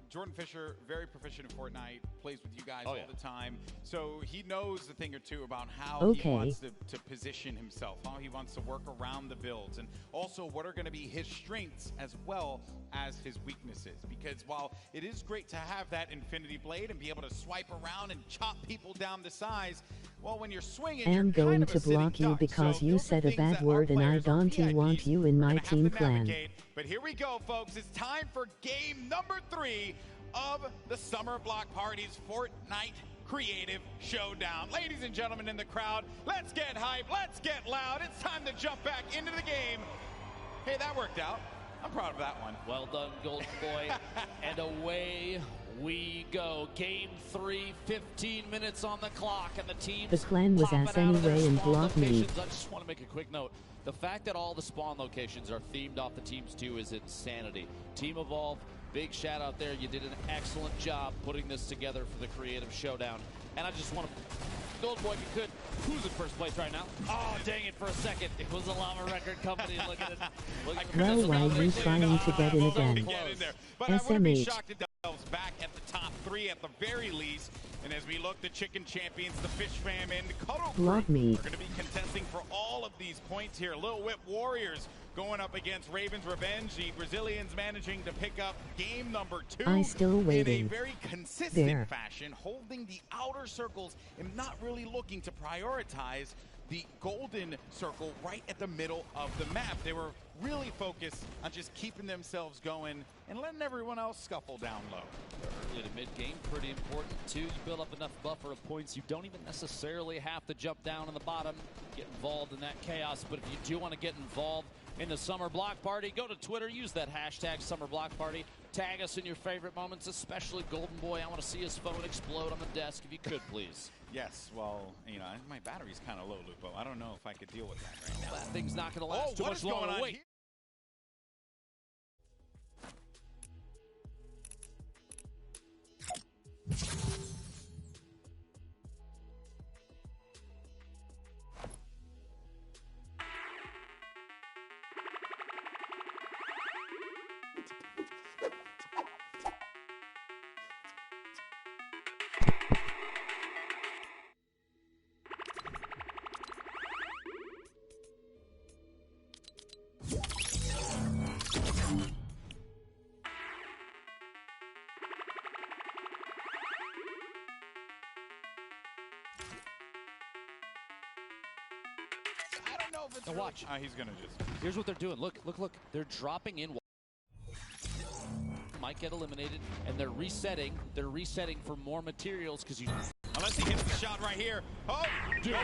Jordan Fisher, very proficient in Fortnite, plays with you guys all the time. So he knows a thing or two about how he Okay. wants to position himself, how he wants to work around the builds, and also what are going to be his strengths as well as his weaknesses. Because while it is great to have that Infinity Blade and be able to swipe around and chop people down to size, well, when you're swinging, I'm you're going kind of to a sitting block you duck. because So you those are said a things bad that our word and I players, our don't VIPs, want you in my gonna have team to clan. navigate. But here we go, folks. It's time for game number 3 of the Summer Block Party's Fortnite Creative Showdown. Ladies and gentlemen in the crowd, let's get hype, let's get loud. It's time to jump back into the game. Hey, that worked out. I'm proud of that one. Well done, Golden Boy. And away we go. Game 3, 15 minutes on the clock, and the team. The clan was ass anyway and blocked me. I just want to make a quick note. The fact that all the spawn locations are themed off the teams too is insanity. Team Evolve, big shout out there. You did an excellent job putting this together for the Creative Showdown. And I just want to, Golden Boy, if you could, who's in first place right now? Oh, dang it, for a second. It was a Llama Record Company. Look at it. Bro, why are you trying to get in again? But I wouldn't be SMH. shocked if themselves back at the top 3 at the very least. And as we look, the Chicken Champions, the Fish Fam, and Cuddle Block Crew me. are going to be contesting for all of these points here. Little Whip Warriors going up against Raven's Revenge. The Brazilians managing to pick up game number 2 I still waiting. in a very consistent There. fashion, holding the outer circles and not really looking to prioritize the golden circle right at the middle of the map. They were really focused on just keeping themselves going and letting everyone else scuffle down low. Early to mid-game, pretty important too. You build up enough buffer of points. You don't even necessarily have to jump down on the bottom, get involved in that chaos. But if you do want to get involved in the Summer Block Party, go to Twitter, use that hashtag Summer Block Party. Tag us in your favorite moments, especially Golden Boy. I want to see his phone explode on the desk, if you could, please. Yes, well, you know, my battery's kind of low, Lupo. I don't know if I could deal with that right now. That thing's not going to last too what much is going longer. on Wait. here? Now watch. He's going to just... Here's what they're doing. Look, look, look. They're dropping in. Might get eliminated, and they're resetting. They're resetting for more materials because you. Unless he hits the shot right here. Oh, dude.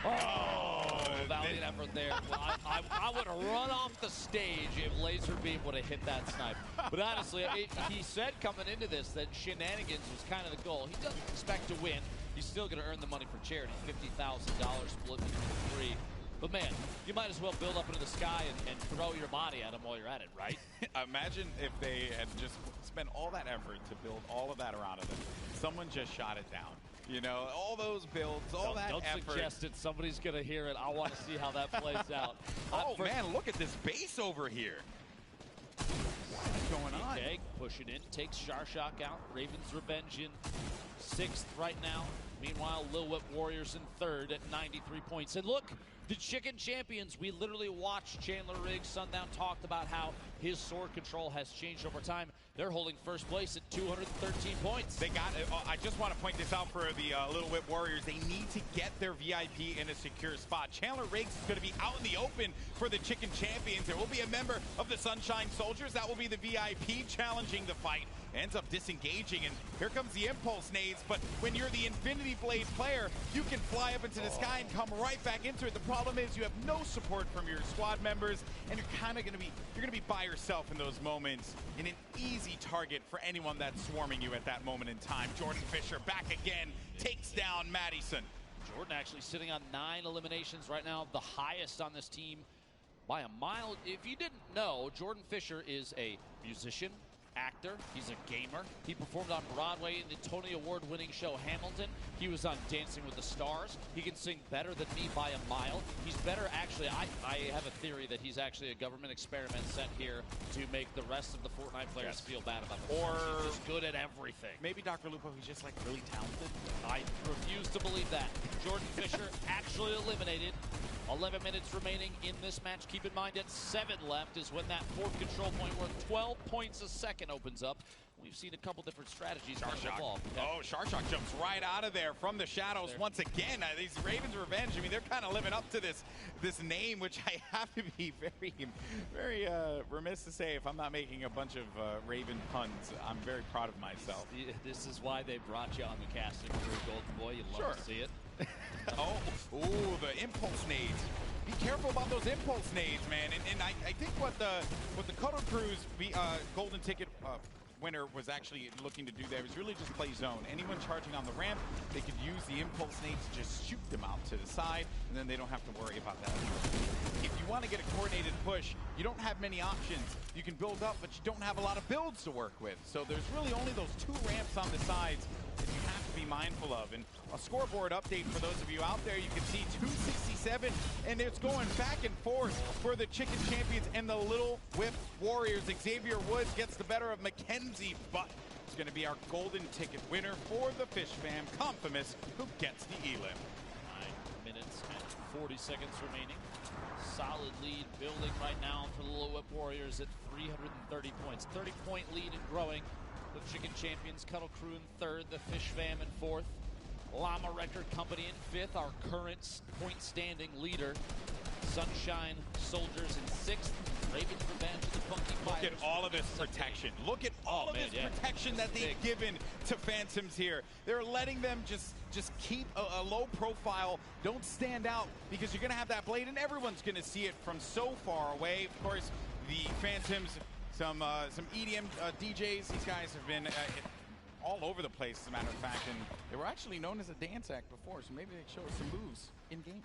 Oh, valiant effort there. Well, I would have run off the stage if Laser Beam would have hit that snipe. But honestly, he said coming into this that shenanigans was kind of the goal. He doesn't expect to win. He's still going to earn the money for charity, $50,000 split between the 3. But man, you might as well build up into the sky and throw your body at him while you're at it, right? Imagine if they had just spent all that effort to build all of that around it. Someone just shot it down. You know, all those builds, all that don't effort. suggest it. Somebody's going to hear it. I want to see how that plays out. Oh, man, look at this base over here. What's going on? Okay, pushing in, takes Sharshock out. Raven's Revenge in 6th right now. Meanwhile, Lil Whip Warriors in 3rd at 93 points. And look, the Chicken Champions, we literally watched Chandler Riggs. Sundown talked about how his sword control has changed over time. They're holding first place at 213 points. They got it. I just want to point this out for the Little Whip Warriors. They need to get their VIP in a secure spot. Chandler Riggs is going to be out in the open for the Chicken Champions. There will be a member of the Sunshine Soldiers. That will be the VIP challenging the fight. Ends up disengaging, and here comes the impulse nades. But when you're the Infinity Blade player, you can fly up into the sky and come right back into it. The problem is you have no support from your squad members, and you're kind of going to be by yourself in those moments, and an easy target for anyone that's swarming you at that moment in time. Jordan Fisher back again, takes down Madison. Jordan actually sitting on 9 eliminations right now, the highest on this team by a mile. If you didn't know, Jordan Fisher is a musician, actor, he's a gamer. He performed on Broadway in the Tony Award-winning show Hamilton. He was on Dancing with the Stars. He can sing better than me by a mile. He's better, actually, I have a theory that he's actually a government experiment sent here to make the rest of the Fortnite players feel bad about themselves. Or he's just good at everything. Maybe Dr. Lupo, he's just like really talented. I refuse to believe that. Jordan Fisher actually eliminated. 11 minutes remaining in this match. Keep in mind at 7 left is when that 4th control point worth 12 points a second second opens up. We've seen a couple different strategies kind of Sharshock. evolve. Oh, Sharshock jumps right out of there from the shadows once again. These Ravens Revenge, I mean, they're kind of living up to this name, which I have to be very remiss to say if I'm not making a bunch of Raven puns. I'm very proud of myself. This is why they brought you on the casting crew, Golden Boy. You love to see it. Oh, the impulse nades. Be careful about those impulse nades, man. And I think what the Cuddle Crew's golden ticket winner was actually looking to do there was really just play zone. Anyone charging on the ramp, they could use the impulse nades to just shoot them out to the side, and then they don't have to worry about that. If you want to get a coordinated push, you don't have many options. You can build up, but you don't have a lot of builds to work with. So there's really only those 2 ramps on the sides that you have to be mindful of. And a scoreboard update for those of you out there, you can see 267, and it's going back and forth for the Chicken Champions and the Little Whip Warriors. Xavier Woods gets the better of Mackenzie, but it's going to be our golden ticket winner for the Fish Fam, Confamous, who gets the elim. 9 minutes and 40 seconds remaining. Solid lead building right now for the Little Whip Warriors at 330 points. 30-point lead and growing. The Chicken Champions, Cuddle Crew in 3rd, the Fish Fam in 4th. Llama Record Company in 5th, our current point standing leader. Sunshine Soldiers in 6th. Ravens Revenge and the Funky Fighters. Look at all of this protection. Look at all of this protection that they've given to Phantoms here. They're letting them just keep a low profile. Don't stand out because you're going to have that blade and everyone's going to see it from so far away. Of course, the Phantoms, some EDM DJs. These guys have been all over the place, as a matter of fact, and they were actually known as a dance act before, so maybe they show us some moves in game.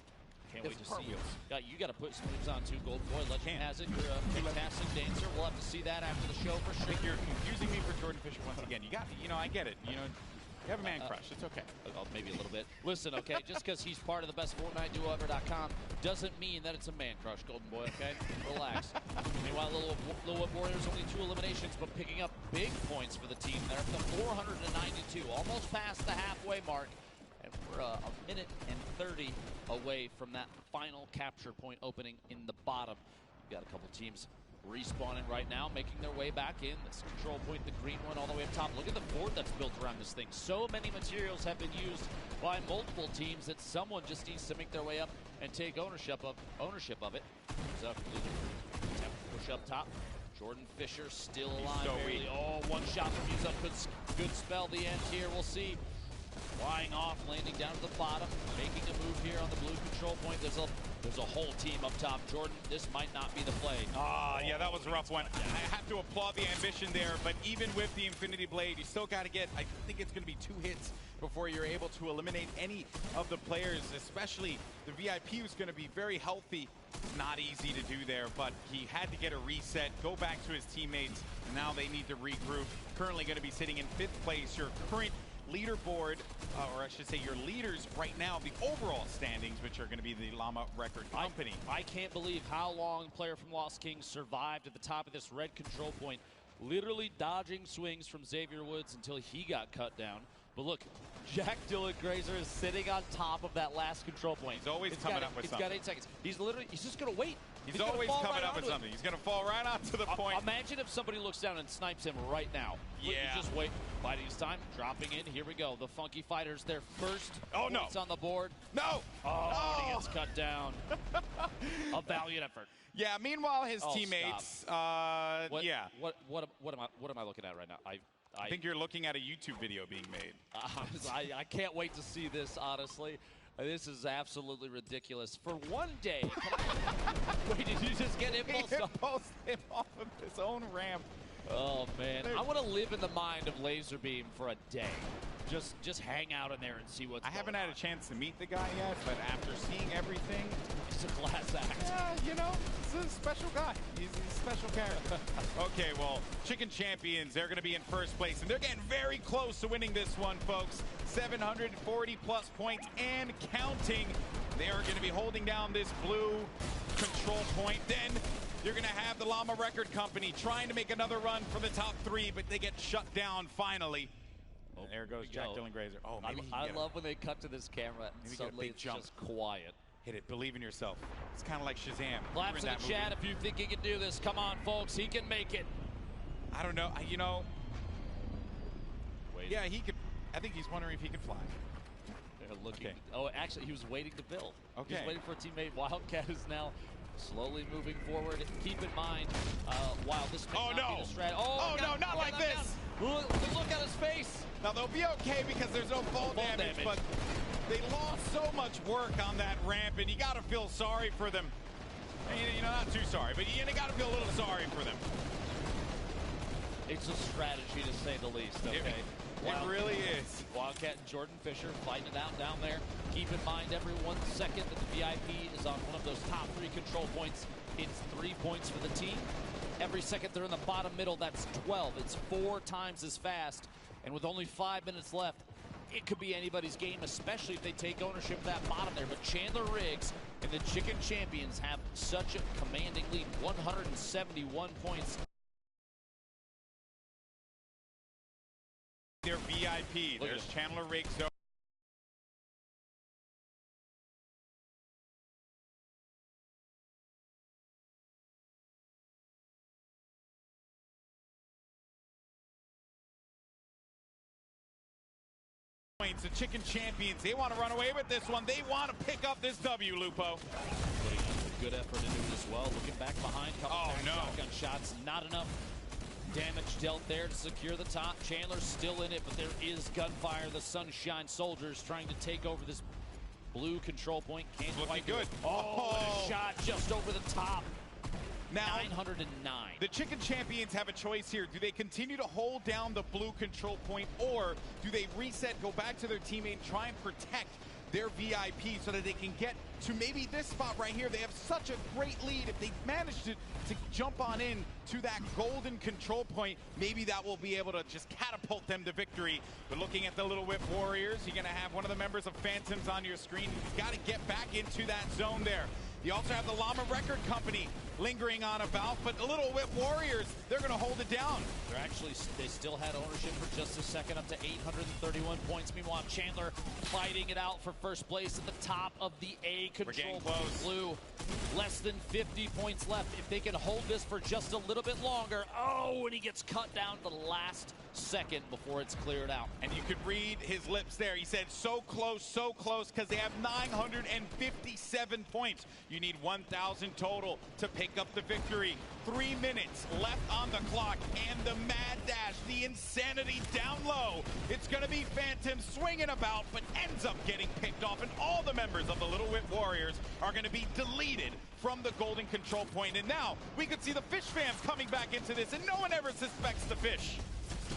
Can't wait to see you. You got to put some moves on too, Golden Boy. Legend has it. You're a fantastic dancer. We'll have to see that after the show for sure. I think you're confusing me for Jordan Fisher once again. You got, I get it. You have a man crush. It's okay. Maybe a little bit. Listen, okay, just because he's part of the best Fortnite duo ever.com doesn't mean that it's a man crush, Golden Boy, okay? Relax. Meanwhile, Little Whip Warriors only 2 eliminations, but picking up big points for the team. They're up to 492, almost past the halfway mark. And we're a minute and 30 away from that final capture point opening in the bottom. We've got a couple teams respawning right now, making their way back in. This control point, the green one, all the way up top. Look at the fort that's built around this thing. So many materials have been used by multiple teams that someone just needs to make their way up and take ownership of it. So, push up top. Jordan Fisher still alive. So one shot from Musa could spell the end here. We'll see. Flying off, landing down to the bottom, making a move here on the blue control point. There's a whole team up top. Jordan, this might not be the play. Yeah, that was a rough one. I have to applaud the ambition there, but even with the Infinity Blade, you still got to get, I think it's going to be 2 hits before you're able to eliminate any of the players, especially the VIP, who's going to be very healthy. Not easy to do there, but he had to get a reset, go back to his teammates, and now they need to regroup. Currently going to be sitting in 5th place. Your current leaderboard, or I should say your leaders right now, the overall standings, which are going to be the Llama Record Company. I can't believe how long player from Lost Kings survived at the top of this red control point, literally dodging swings from Xavier Woods until he got cut down. But look, Jack Dylan Grazer is sitting on top of that last control point. He's always coming up with something. It's got 8 seconds. He's just going to wait. He's always coming up with something. He's going to fall right onto the point. Imagine if somebody looks down and snipes him right now. Yeah. You just wait. Biding his time. Dropping in. Here we go. The Funky Fighters, their first points on the board. No. He gets cut down. A valiant effort. Yeah, meanwhile, his teammates, What am I looking at right now? I think you're looking at a YouTube video being made. I can't wait to see this, honestly. This is absolutely ridiculous. For one day. Wait, did you just get impulsed him off of his own ramp? Oh, man. I want to live in the mind of Laserbeam for a day. Just hang out in there and see what's going on. I haven't had a chance to meet the guy yet, but after seeing everything, he's a class act. Yeah, he's a special guy. He's a special character. Okay, well, Chicken Champions, they're going to be in 1st place, and they're getting very close to winning this one, folks. 740-plus points and counting. They are going to be holding down this blue control point. Then you're going to have the Llama Record Company trying to make another run for the top 3, but they get shut down finally. There goes Jack Dylan Grazer. Oh, maybe I love when they cut to this camera and suddenly it's just quiet. Hit it. Believe in yourself. It's kind of like Shazam. Claps in the chat if you think he can do this. Come on, folks. He can make it. I don't know. You know, Waiting. yeah, he could. I think he's wondering if he can fly. They're looking. Okay. Oh, actually, he was waiting to build. Okay. He's waiting for a teammate. Wildcat is now slowly moving forward. Keep in mind, while this may not be the strat. No, not like this. Look at his face. Now, they'll be okay because there's no fall damage, but they lost so much work on that ramp, and you got to feel sorry for them. You know, not too sorry, but you got to feel a little sorry for them. It's a strategy, to say the least, okay? It really is. Wildcat and Jordan Fisher fighting it out down there. Keep in mind, every 1 second that the VIP is on one of those top 3 control points, it's 3 points for the team. Every second they're in the bottom middle, that's 12. It's 4 times as fast. And with only 5 minutes left, it could be anybody's game, especially if they take ownership of that bottom there. But Chandler Riggs and the Chicken Champions have such a commanding lead, 171 points. They're VIP. There's Chandler Riggs. The Chicken Champions, they want to run away with this one. They want to pick up this W, Lupo. Putting a good effort into it as well. Looking back behind, shotgun shots, not enough damage dealt there to secure the top. Chandler's still in it, but there is gunfire. The Sunshine Soldiers trying to take over this blue control point. Can't quite do it. Oh, and a shot just over the top. Now, 909. The Chicken Champions have a choice here. Do they continue to hold down the blue control point, or do they reset, go back to their teammate, try and protect their VIP so that they can get to maybe this spot right here? They have such a great lead. If they manage to jump on in to that golden control point, maybe that will be able to just catapult them to victory. But looking at the Little Whip Warriors, you're going to have one of the members of Phantoms on your screen. You've got to get back into that zone there. You also have the Llama Record Company lingering on about, but the Little Whip Warriors, they're going to hold it down. They still had ownership for just a second, up to 831 points. Meanwhile, Chandler fighting it out for first place at the top of the A control point. Blue, less than 50 points left. If they can hold this for just a little bit longer. Oh, and he gets cut down to the last second before it's cleared out. And you could read his lips there. He said so close, because they have 957 points. You need 1,000 total to pick up the victory. 3 minutes left on the clock, and the mad dash, the insanity down low. It's going to be Phantom swinging about, but ends up getting picked off, and all the members of the Little Whip Warriors are going to be deleted from the golden control point. And now we could see the Fish fans coming back into this, and no one ever suspects the Fish.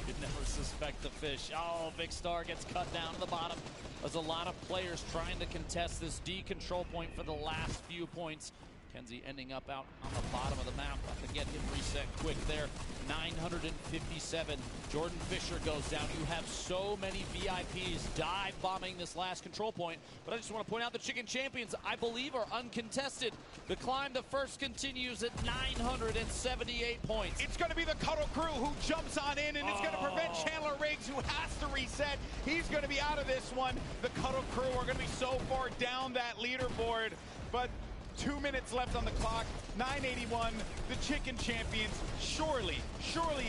You'd never suspect the Fish. Oh, Big Star gets cut down to the bottom. There's a lot of players trying to contest this D control point for the last few points. Kenzie ending up out on the bottom of the map. Have to get him reset quick there. 957. Jordan Fisher goes down. You have so many VIPs dive bombing this last control point. But I just want to point out the Chicken Champions, I believe, are uncontested. The climb to first continues at 978 points. It's going to be the Cuddle Crew who jumps on in, and it's going to prevent Chandler Riggs, who has to reset. He's going to be out of this one. The Cuddle Crew are going to be so far down that leaderboard. But 2 minutes left on the clock, 981, the Chicken Champions. Surely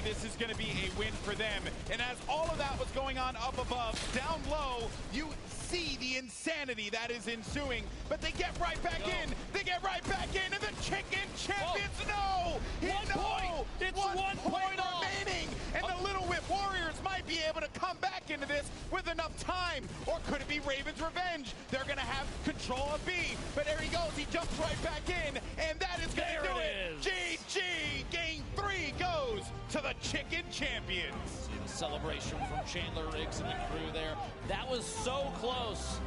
this is going to be a win for them. And as all of that was going on up above, down low, you see the insanity that is ensuing. But they get right back in. They get right back in, and the Chicken Champions, It's 1 point remaining. And the Little Whip Warriors might be able to come back into this with enough time. Or could it be Raven's Revenge? They're going to have control of B. But there he goes. He jumps right back in. And that is going to do it. GG. Game 3 goes to the Chicken Champions. See the celebration from Chandler Riggs and the crew there. That was so close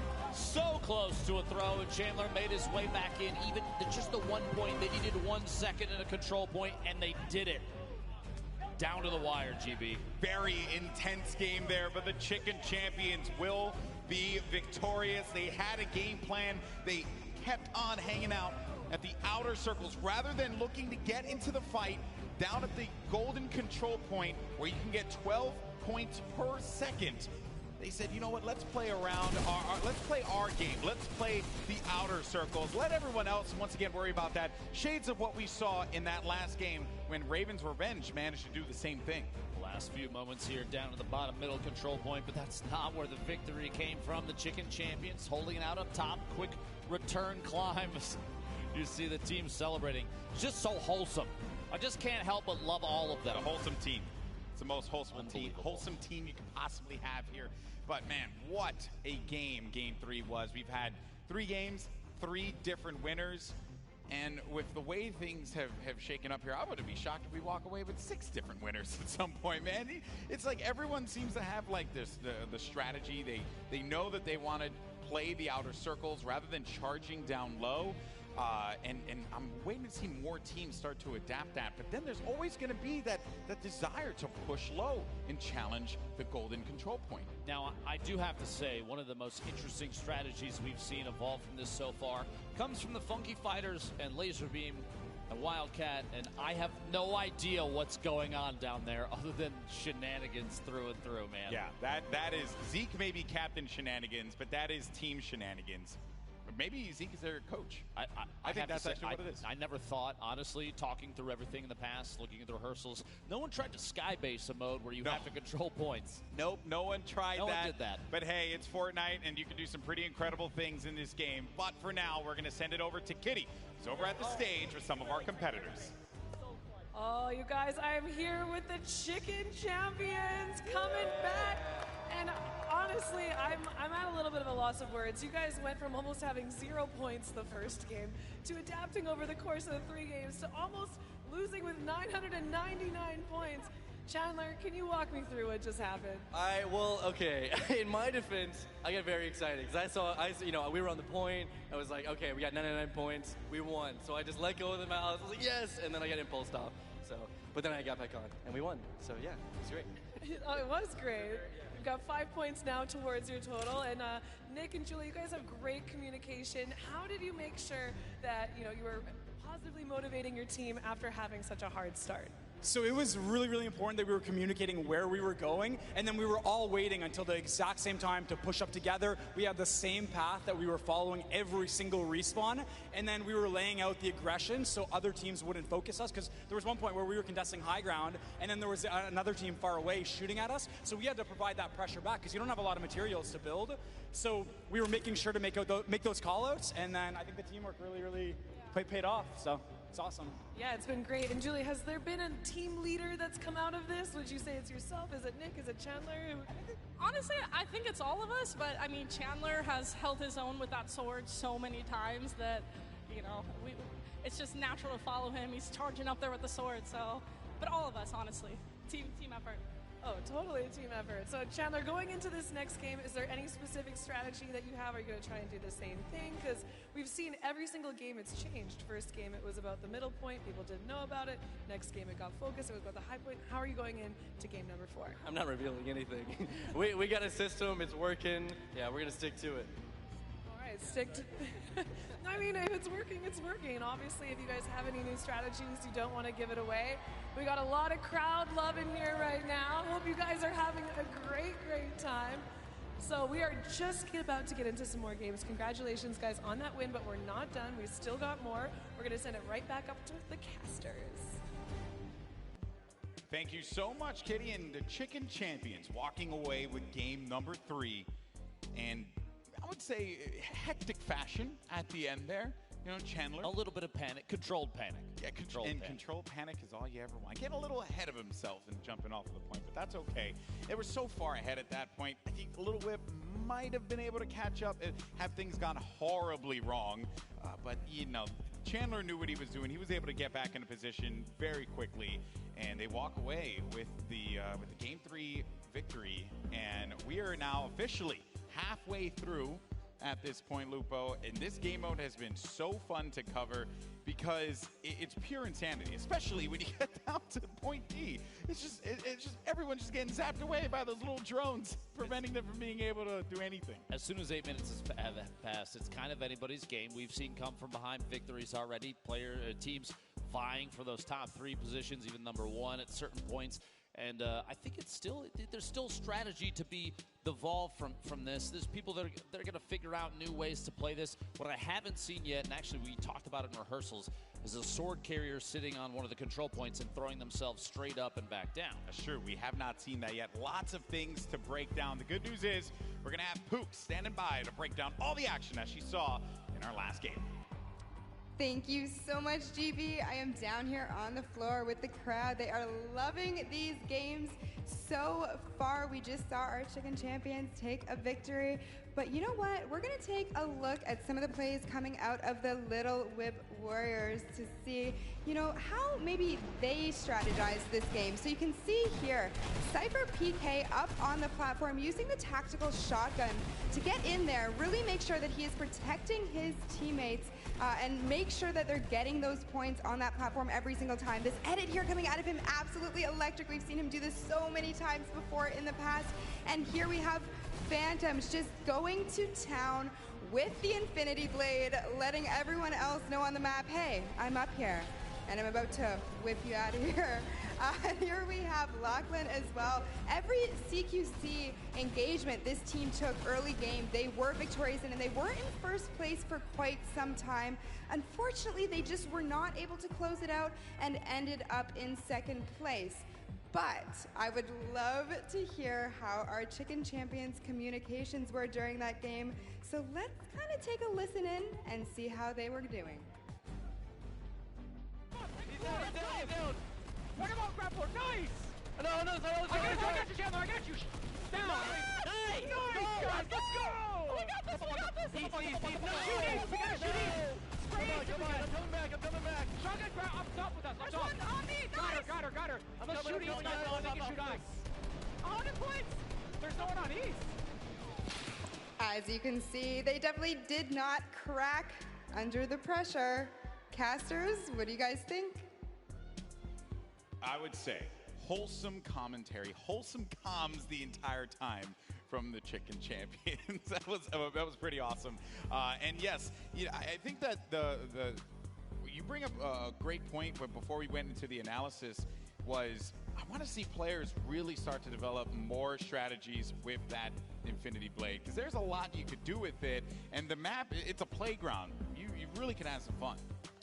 to a throw, and Chandler made his way back in. Even just the 1 point, they needed 1 second in a control point, and they did it. Down to the wire, GB. Very intense game there, but the Chicken Champions will be victorious. They had a game plan. They kept on hanging out at the outer circles rather than looking to get into the fight down at the golden control point where you can get 12 points per second. they said, you know what, let's play around, let's play our game. Let's play the outer circles. Let everyone else, once again, worry about that. Shades of what we saw in that last game when Raven's Revenge managed to do the same thing. Last few moments here down at the bottom middle control point, but that's not where the victory came from. The Chicken Champions holding it out up top. Quick return climbs. You see the team celebrating. Just so wholesome. I just can't help but love all of them. A wholesome team. It's the most wholesome team you could possibly have here. But man, what a game 3 was. We've had 3 games, 3 different winners. And with the way things have shaken up here, I wouldn't be shocked if we walk away with 6 different winners at some point, man. It's like everyone seems to have like this, the strategy. They know that they want to play the outer circles rather than charging down low. And I'm waiting to see more teams start to adapt that. But then there's always going to be that desire to push low and challenge the golden control point. Now, I do have to say, one of the most interesting strategies we've seen evolve from this so far comes from the Funky Fighters and Laserbeam and Wildcat, and I have no idea what's going on down there other than shenanigans through and through, man. Yeah, that is, Zeke may be Captain Shenanigans, but that is team shenanigans. Maybe Zeke is their coach. I think that's actually what it is. I never thought, honestly, talking through everything in the past, looking at the rehearsals, no one tried to skybase a mode where you have to control points. Nope, no one tried that. No one did that. But hey, it's Fortnite, and you can do some pretty incredible things in this game. But for now, we're going to send it over to Kitty, who's over at the stage with some of our competitors. Oh, you guys, I am here with the Chicken Champions coming back. And honestly, I'm at a little bit of a loss of words. You guys went from almost having 0 points the first game to adapting over the course of the 3 games to almost losing with 999 points. Chandler, can you walk me through what just happened? Well, okay. In my defense, I get very excited because we were on the point. I was like, okay, we got 99 points. We won. So I just let go of the mouse. I was like, yes. And then I got impulsed off. But then I got back on and we won. So yeah, it's great. Oh, it was great. You've got 5 points now towards your total. And Nick and Julie, you guys have great communication. How did you make sure that you were positively motivating your team after having such a hard start? So it was really, really important that we were communicating where we were going, and then we were all waiting until the exact same time to push up together. We had the same path that we were following every single respawn, and then we were laying out the aggression so other teams wouldn't focus us, because there was one point where we were contesting high ground, and then there was another team far away shooting at us, so we had to provide that pressure back, because you don't have a lot of materials to build. So we were making sure to make those call-outs, and then I think the teamwork really paid off, so it's awesome. Yeah, it's been great. And Julie, has there been a team leader that's come out of this? Would you say it's yourself? Is it Nick? Is it Chandler? Honestly, I think it's all of us, but I mean, Chandler has held his own with that sword so many times that, it's just natural to follow him. He's charging up there with the sword, so, but all of us, honestly. Team effort. Oh, totally a team effort. So, Chandler, going into this next game, is there any specific strategy that you have? Are you going to try and do the same thing? Because we've seen every single game it's changed. First game, it was about the middle point. People didn't know about it. Next game, it got focused. It was about the high point. How are you going into game number 4? I'm not revealing anything. we got a system. It's working. Yeah, we're going to stick to it. All right, stick to I mean, if it's working, it's working. Obviously, if you guys have any new strategies, you don't want to give it away. We got a lot of crowd love in here right now. Hope you guys are having a great time. So we are just about to get into some more games. Congratulations, guys, on that win, but we're not done. We still got more. We're going to send it right back up to the casters. Thank you so much, Kitty, and the Chicken Champions walking away with game number 3. And I would say hectic fashion at the end there. Chandler. A little bit of panic, controlled panic. Yeah, controlled panic is all you ever want. Getting a little ahead of himself and jumping off of the point, but that's okay. They were so far ahead at that point. I think Little Whip might have been able to catch up and have things gone horribly wrong. But Chandler knew what he was doing. He was able to get back into position very quickly, and they walk away with the Game 3 victory. And we are now officially halfway through at this point, Lupo, and this game mode has been so fun to cover because it's pure insanity, especially when you get down to point D. It's just everyone's just getting zapped away by those little drones, preventing them from being able to do anything. As soon as 8 minutes have passed, it's kind of anybody's game. We've seen come from behind victories already. Teams vying for those top 3 positions, even number 1 at certain points. And I think there's still strategy to be evolved from this. There's people that are going to figure out new ways to play this. What I haven't seen yet, and actually we talked about it in rehearsals, is a sword carrier sitting on one of the control points and throwing themselves straight up and back down. That's true. We have not seen that yet. Lots of things to break down. The good news is we're going to have Pook standing by to break down all the action as she saw in our last game. Thank you so much, GB. I am down here on the floor with the crowd. They are loving these games so far. We just saw our Chicken Champions take a victory. But you know what? We're going to take a look at some of the plays coming out of the Little Whip Warriors to see, you know, how maybe they strategize this game. So you can see here, Cypher PK up on the platform using the tactical shotgun to get in there, really make sure that he is protecting his teammates and make sure that they're getting those points on that platform every single time. This edit here coming out of him, absolutely electric. We've seen him do this so many times before in the past. And here we have Phantoms just going to town with the Infinity Blade, letting everyone else know on the map, hey, I'm up here, and I'm about to whip you out of here. Here we have Lachlan as well. Every CQC engagement this team took early game, they were victorious in, and they were in first place for quite some time. Unfortunately, they just were not able to close it out and ended up in second place. But I would love to hear how our Chicken Champions communications were during that game. So let's kind of take a listen in and see how they were doing. He's down. Knock him off, grab board. Nice! No, I got you, Chandler. I got you. Down. Nice! Guys, let's go! Oh, we got this. Easy. Shoot it. We gotta shoot it. Spray it. Come on. I'm coming back. Shotgun grab up top with us. There's one on me. Got her. I'm not shooting. They can shoot us. 100 points. There's no one on east. As you can see, they definitely did not crack under the pressure. Casters, what do you guys think? I would say wholesome commentary, wholesome comms the entire time from the Chicken Champions. that was pretty awesome. And yes, you know, I think that you bring up a great point. But before we went into the analysis, was I want to see players really start to develop more strategies with that Infinity Blade, because there's a lot you could do with it, and the map, it's a playground. You really can have some fun.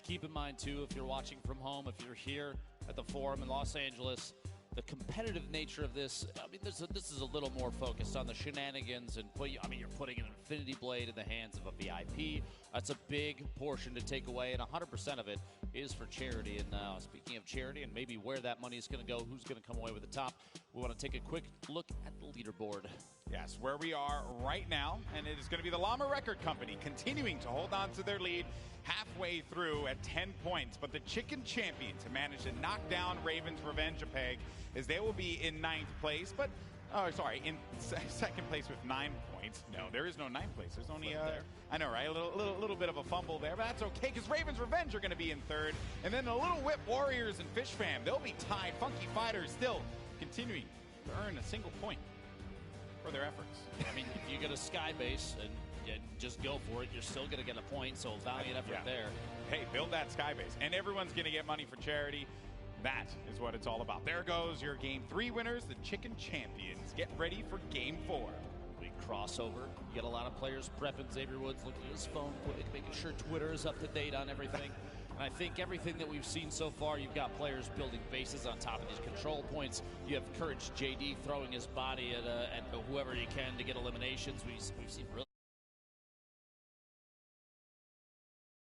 Keep in mind, too, if you're watching from home, if you're here at the Forum in Los Angeles, the competitive nature of this, I mean, this is a little more focused on the shenanigans, and you're putting an Infinity Blade in the hands of a VIP. That's a big portion to take away, and 100% of it is for charity. And speaking of charity and maybe where that money is going to go, who's going to come away with the top, we want to take a quick look at the leaderboard. Yes, where we are right now, and it is going to be the Llama Record Company continuing to hold on to their lead halfway through at 10 points. But the Chicken Champions have managed to knock down Raven's Revenge a peg, as they will be in 9th place. But, in second place with 9 points. No, there is no 9th place. There's only I know, right? A little bit of a fumble there, but that's okay, because Raven's Revenge are going to be in 3rd. And then the Little Whip Warriors and Fish Fam, they'll be tied. Funky Fighters still continuing to earn a single point for their efforts. I mean, if you get a sky base and just go for it, you're still going to get a point, so valiant effort there. Hey, build that sky base, and everyone's going to get money for charity. That is what it's all about. There goes your Game 3 winners, the Chicken Champions. Get ready for Game 4. We crossover. You get a lot of players prepping. Xavier Woods looking at his phone quick, making sure Twitter is up to date on everything. And I think everything that we've seen so far, you've got players building bases on top of these control points. You have Courage JD throwing his body at whoever he can to get eliminations. We've seen really